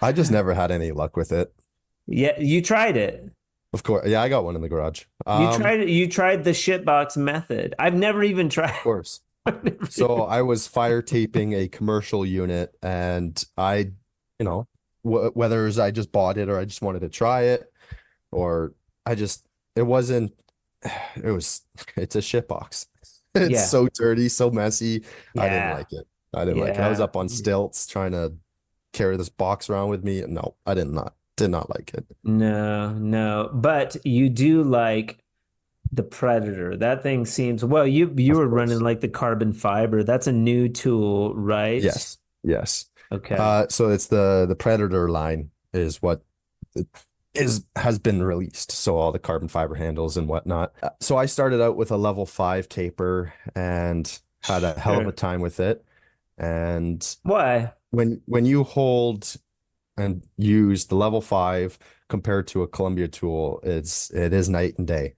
I just never had any luck with it. Yeah, you tried it. Of course. Yeah, I got one in the garage. You tried the shitbox method. I've never even tried. Of course. I've never So even. I was fire taping a commercial unit, and whether it was I just bought it or I just wanted to try it, or it wasn't, it's a shit box. It's Yeah. so dirty, so messy. I didn't Yeah. like it. I didn't like it. I was Yeah. up on stilts trying to carry this box around with me. No, I did not like it. No, no. But you do like the Predator. That thing seems, well, you Of were running course. like the carbon fiber. That's a new tool, right? Yes. Yes. Okay. So it's the Predator line is what it has been released. So all the carbon fiber handles and whatnot. So I started out with a level 5 taper and had a hell of a Sure. time with it. And Why? when you hold and use the level 5 compared to a Columbia tool, it is night and day.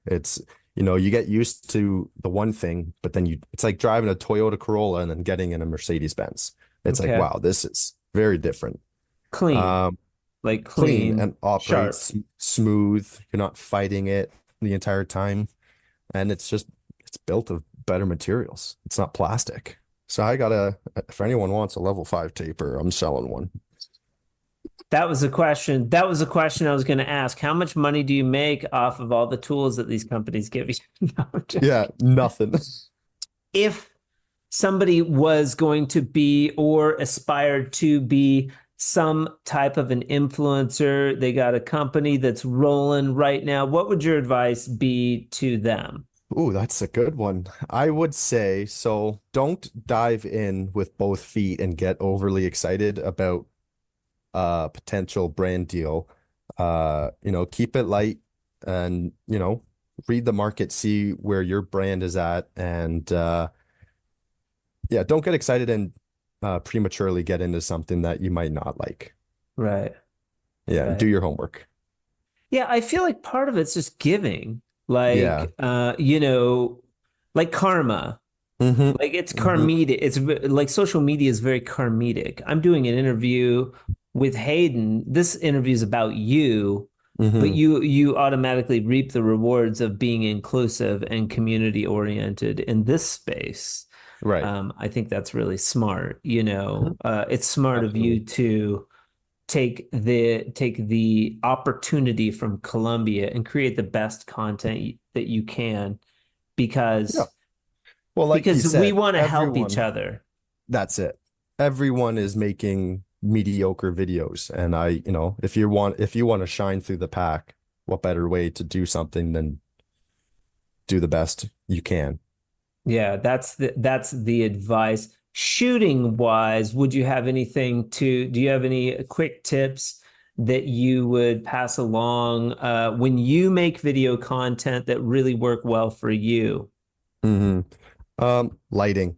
You get used to the one thing, but then it's like driving a Toyota Corolla and then getting in a Mercedes Benz. It's like, Okay. wow, this is very different. Clean, Um, like Clean clean, and operates sharp. smooth. You're not fighting it the entire time. And it's built of better materials. It's not plastic. So I gotta, if anyone wants a level 5 taper, I'm selling one. That was a question. That was a question I was going to ask. How much money do you make off of all the tools that these companies give you? No, I'm Yeah, joking. nothing. If somebody was going to be or aspired to be some type of an influencer, they got a company that's rolling right now, what would your advice be to them? Ooh, that's a good one. I would say so. Don't dive in with both feet and get overly excited about a potential brand deal. Keep it light and, read the market, see where your brand is at, and yeah, don't get excited and prematurely get into something that you might not like. Right, Yeah, and do right. your homework. Yeah, I feel like part of it's just giving, Yeah. like karma. Hmm. Like it's Hmm. karmic. Like social media is very karmic. I'm doing an interview with Hayden. This interview is about you, but Hmm. you automatically reap the rewards of being inclusive and community oriented in this space. Right. I think that's really smart. Mhm. It's smart of you Absolutely. to take the opportunity from Columbia and create the best content that you can Yeah. because Well, like you because we said, want to help each everyone, other. that's it. Everyone is making mediocre videos. And if you want to shine through the pack, what better way to do something than do the best you can? Yeah, that's the advice. Shooting wise, would you have anything to, do you have any quick tips that you would pass along when you make video content that really work well for you? Hmm. Lighting.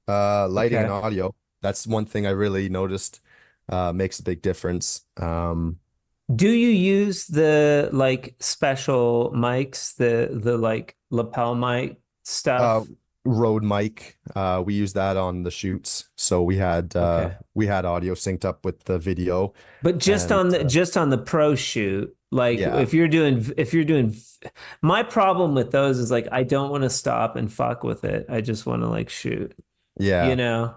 Lighting and Okay. audio. That's one thing I really noticed makes a big difference. Do you use the like special mics, the like lapel mic Uh, stuff? Rode mic. We use that on the shoots, so Okay. we had audio synced up with the video, But just and on the pro shoot, like yeah, if you're doing my problem with those is like I don't want to stop and fuck with it. I just want to like shoot, you yeah. know?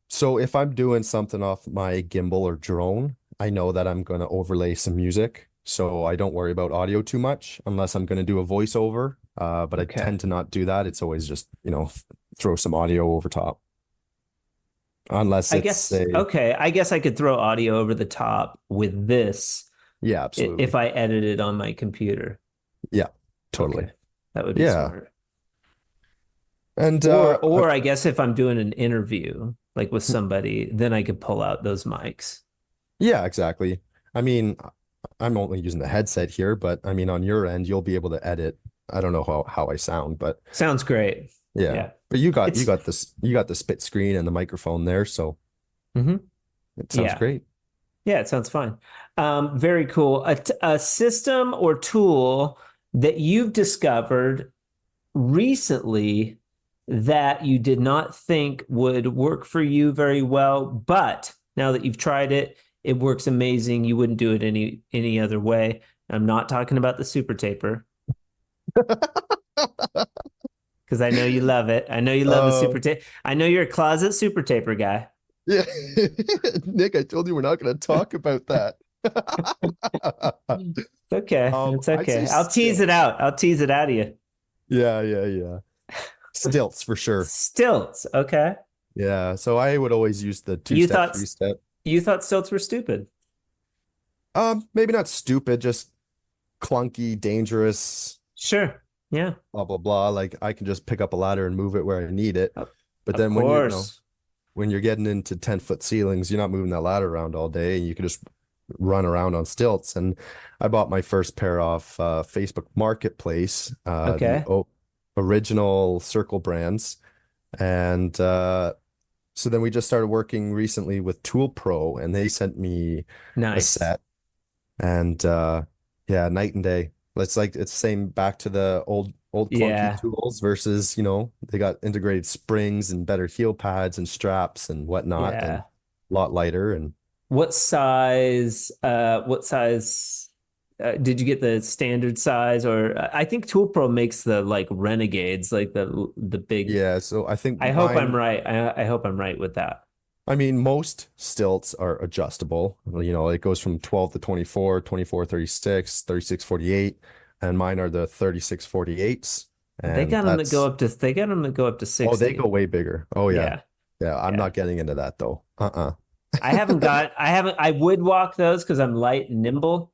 So if I'm doing something off my gimbal or drone, I know that I'm gonna overlay some music, so I don't worry about audio too much unless I'm gonna do a voiceover. But I Okay. tend to not do that. It's always just, throw some audio over top, unless I it's guess a okay, I guess I could throw audio over the top with this yeah, if absolutely. I edit it on my computer. Yeah, totally. Okay. That would be Yeah. smart. And Or I guess if I'm doing an interview like with somebody, then I could pull out those mics. yeah, exactly. I mean, I'm only using the headset here, but I mean, on your end, you'll be able to edit. I don't know how I sound, but Sounds great. yeah. Yeah. But It's you got the spit screen and the microphone there, so hmm it sounds Yeah. great. Yeah, it sounds fine. Very cool. A system or tool that you've discovered recently that you did not think would work for you very well, but now that you've tried it, it works amazing. You wouldn't do it any other way. I'm not talking about the super taper because I know you love it. I know you love the Uh, super tape. I know you're a closet super taper guy. yeah. Nick, I told you we're not going to talk about that. It's okay. It's I'd say okay. I'll tease it stilts. out. I'll tease it out of you. Yeah, yeah, yeah. Stilts for sure. Stilts. Okay. Yeah, so I would always use the You two-step, thought three-step. you thought stilts were stupid. Maybe not stupid, just clunky, dangerous, Sure. Yeah. blah blah blah. Like I can just pick up a ladder and move it where I need it. Of, But of then course. when you're getting into 10-foot ceilings, you're not moving that ladder around all day. You can just run around on stilts. And I bought my first pair off Facebook Marketplace, the Okay. o original Circle brands. And so then we just started working recently with Tool Pro, and they sent me a Nice. set. And yeah, night and day. It's same back to the old clunky Yeah. tools versus, they got integrated springs and better heel pads and straps and whatnot. And Yeah. a lot lighter. And what size did you get, the standard size, or I think Tool Pro makes the like Renegades, like the big. yeah, so I think I hope I'm mine, right. I hope I'm right with that. I mean, most stilts are adjustable. It goes from 12 to 24, 24, 36, 36, 48, and mine are the 36, 48s. They And got them that go that's, up to they got them that go up to oh, they go 60. way bigger. Oh, yeah. Yeah. Yeah, I'm Yeah. not getting into that though. I would walk those because I'm light and nimble.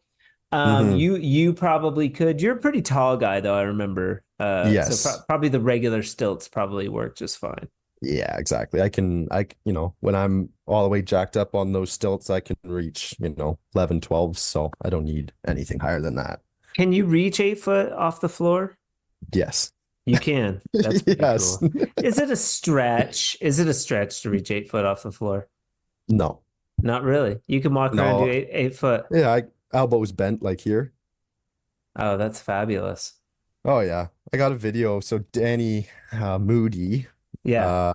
Hmm. You probably could. You're a pretty tall guy though, I remember. So Yes. probably the regular stilts probably work just fine. Yeah, exactly. When I'm all the way jacked up on those stilts, I can reach, 11, 12. So I don't need anything higher than that. Can you reach 8 foot off the floor? Yes. You can. That's pretty Yes. cool. Is it a stretch? Is it a stretch to reach 8 foot off the floor? No, Not really. You can walk around and do no. eight foot. Yeah, elbows bent like here. Oh, that's fabulous. Oh yeah. I got a video. So Danny Moody, Yeah. uh,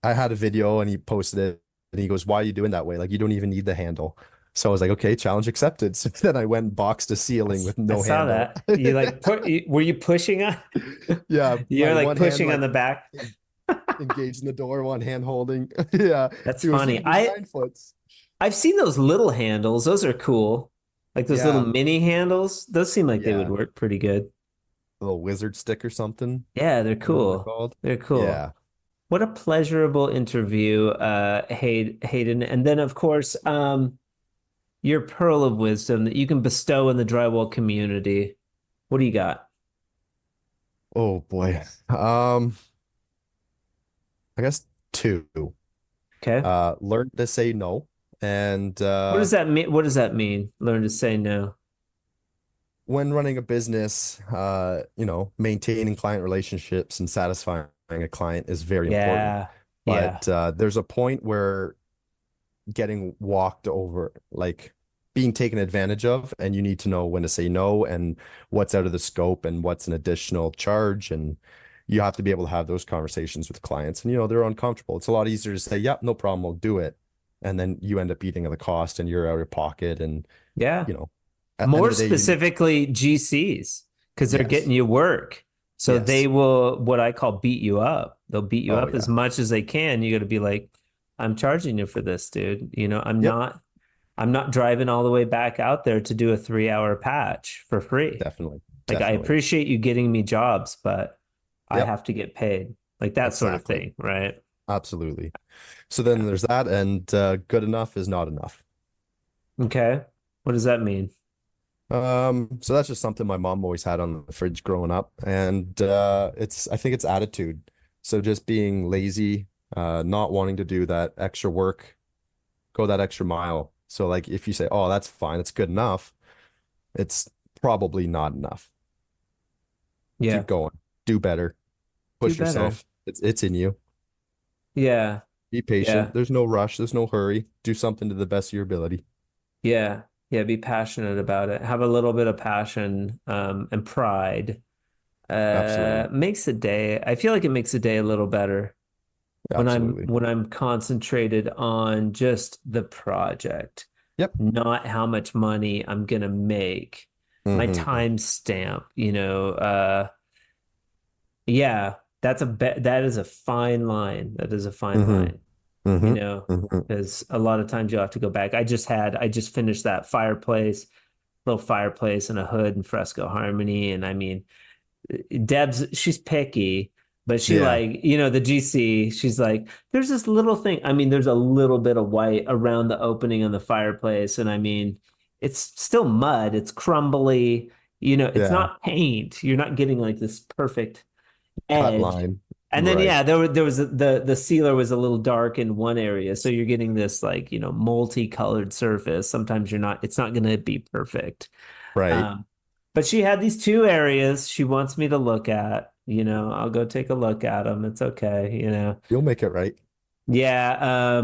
I had a video and he posted it and he goes, "Why are you doing that way? Like you don't even need the handle." So I was like, okay, challenge accepted. So then I went and boxed a ceiling with I no saw handle. that. You like were you pushing on? Yeah, You're my like one hand pushing on like the back. engaged in the door, one hand holding. Yeah. That's He goes, "You funny. can do 9 foots." I've seen those little handles. Those are cool. Like those little Yeah. mini handles. Those seem like they would Yeah. work pretty good. A little wizard stick or something, Yeah, they're whatever they're cool. called. They're cool. Yeah, What a pleasurable interview, Hayden. And then, of course, your pearl of wisdom that you can bestow in the drywall community. What do you got? oh boy. I guess two. Okay. Learn to say no. And What does that mean? What does that mean? Learn to say no. when running a business, maintaining client relationships and satisfying a client is very important. Yeah. Yeah. But there's a point where getting walked over, like being taken advantage of, and you need to know when to say no and what's out of the scope and what's an additional charge. And you have to be able to have those conversations with clients. And, they're uncomfortable. It's a lot easier to say, yeah, no problem, we'll do it. And then you end up eating the cost and you're out of pocket. And, Yeah. you know, at the end More of the day, you need, specifically GCs, because they're getting yes, you work. So they yes. will, what I call, beat you up. They'll beat you Oh, up as yeah. much as they can. You got to be like, I'm charging you for this, dude. Yep. I'm not driving all the way back out there to do a 3 hour patch for free. Definitely. Like I Definitely. appreciate you getting me jobs, but I Yep. have to get paid. Like that sort of Exactly. thing, right? Absolutely. So then Yeah. there's that, and good enough is not enough. Okay. What does that mean? So that's just something my mom always had on the fridge growing up, and I think it's attitude. So just being lazy, not wanting to do that extra work, go that extra mile. So like if you say, "Oh, that's fine, it's good enough," it's probably not enough. Yeah. Keep going, do better, Do push better. yourself. It's in you. Yeah. Be patient. Yeah. There's no rush. There's no hurry. Do something to the best of your ability. Yeah. Yeah. Be passionate about it. Have a little bit of passion, and pride. Absolutely. Makes the day. I feel like it makes the day a little better Absolutely. when I'm concentrated on just the project, Yep. not how much money I'm gonna make. My Hmm. time stamp, yeah, that is a fine line. That is a fine Hmm. line, Hmm. Hmm. because a lot of times you'll have to go back. I just finished that fireplace, little fireplace and a hood and fresco harmony. And I mean, she's picky, but she Yeah. like, the GC, she's like, there's this little thing. I mean, there's a little bit of white around the opening on the fireplace. And I mean, it's still mud, it's crumbly, it's Yeah. not paint. You're not getting like this perfect Cut edge. line. And then Right. yeah, there was the sealer was a little dark in one area, so you're getting this like multicolored surface. Sometimes it's not going to be perfect. Right. Um, but she had these two areas she wants me to look at. I'll go take a look at them. It's okay. You'll make it right. Yeah,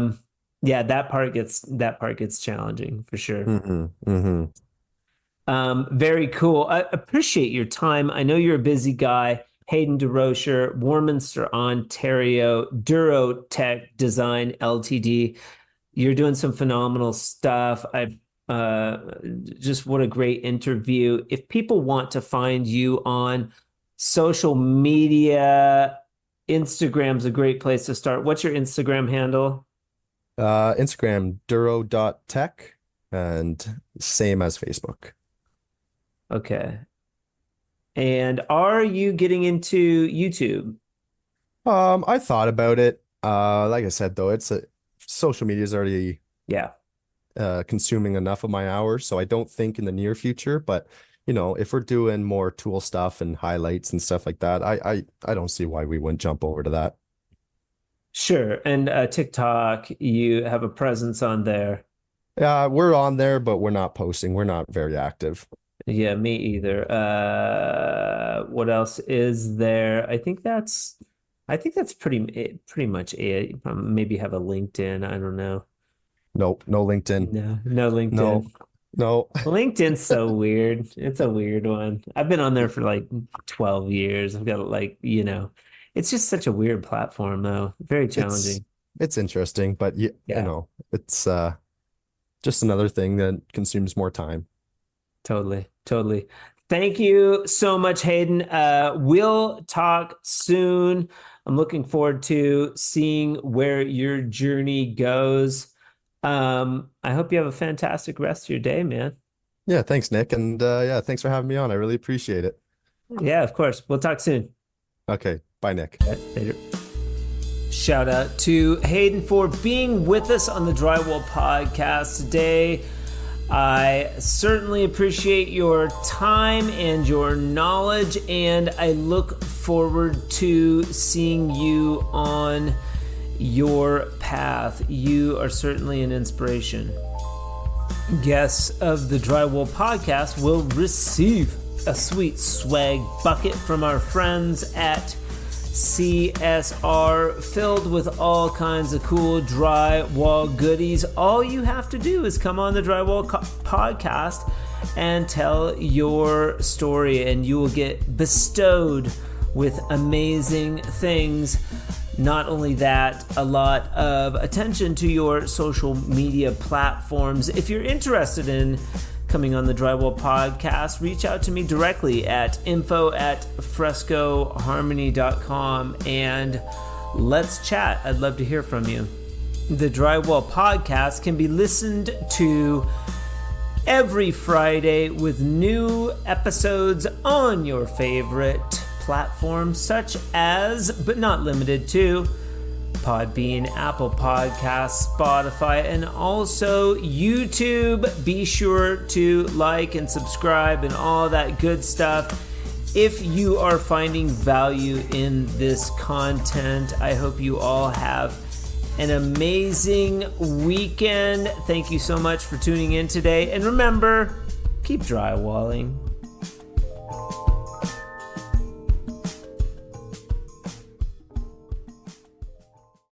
yeah, that part gets challenging for sure. Hmm. Hmm. Very cool. I appreciate your time. I know you're a busy guy. Hayden Durocher, Warminster, Ontario, Duro Tech Design LTD. You're doing some phenomenal stuff. Uh just what a great interview. If people want to find you on social media, Instagram's a great place to start. What's your Instagram handle? Instagram, Duro.tech, and same as Facebook. Okay. And are you getting into YouTube? I thought about it. Like I said, though, social media is already Yeah. consuming enough of my hours, so I don't think in the near future. But if we're doing more tool stuff and highlights and stuff like that, I don't see why we wouldn't jump over to that. Sure. And TikTok, you have a presence on there. Yeah, we're on there, but we're not posting. We're not very active. Yeah, me either. What else is there? I think that's pretty much it. Maybe have a LinkedIn. I don't know. Nope, no LinkedIn. No No, LinkedIn. no. LinkedIn's so weird. It's a weird one. I've been on there for like 12 years. I've got it's just such a weird platform though. Very It's challenging. it's interesting, but Yeah, it's just another thing that consumes more time. totally. Totally. Thank you so much, Hayden. We'll talk soon. I'm looking forward to seeing where your journey goes. I hope you have a fantastic rest of your day, man. Yeah, thanks, Nick, and yeah, thanks for having me on. I really appreciate it. Yeah, of course. We'll talk soon. Okay, bye, Nick. Later. Shout out to Hayden for being with us on the Drywall Podcast today. I certainly appreciate your time and your knowledge, and I look forward to seeing you on your path. You are certainly an inspiration. Guests of the Drywall Podcast will receive a sweet swag bucket from our friends at CSR, filled with all kinds of cool drywall goodies. All you have to do is come on the Drywall Podcast and tell your story, and you will get bestowed with amazing things. Not only that, a lot of attention to your social media platforms. If you're interested in coming on the Drywall Podcast, reach out to me directly at info@frescoharmony.com and let's chat. I'd love to hear from you. The Drywall Podcast can be listened to every Friday with new episodes on your favorite platforms such as, but not limited to, Podbean, Apple Podcasts, Spotify, and also YouTube. Be sure to like and subscribe and all that good stuff. If you are finding value in this content, I hope you all have an amazing weekend. Thank you so much for tuning in today. And remember, keep drywalling.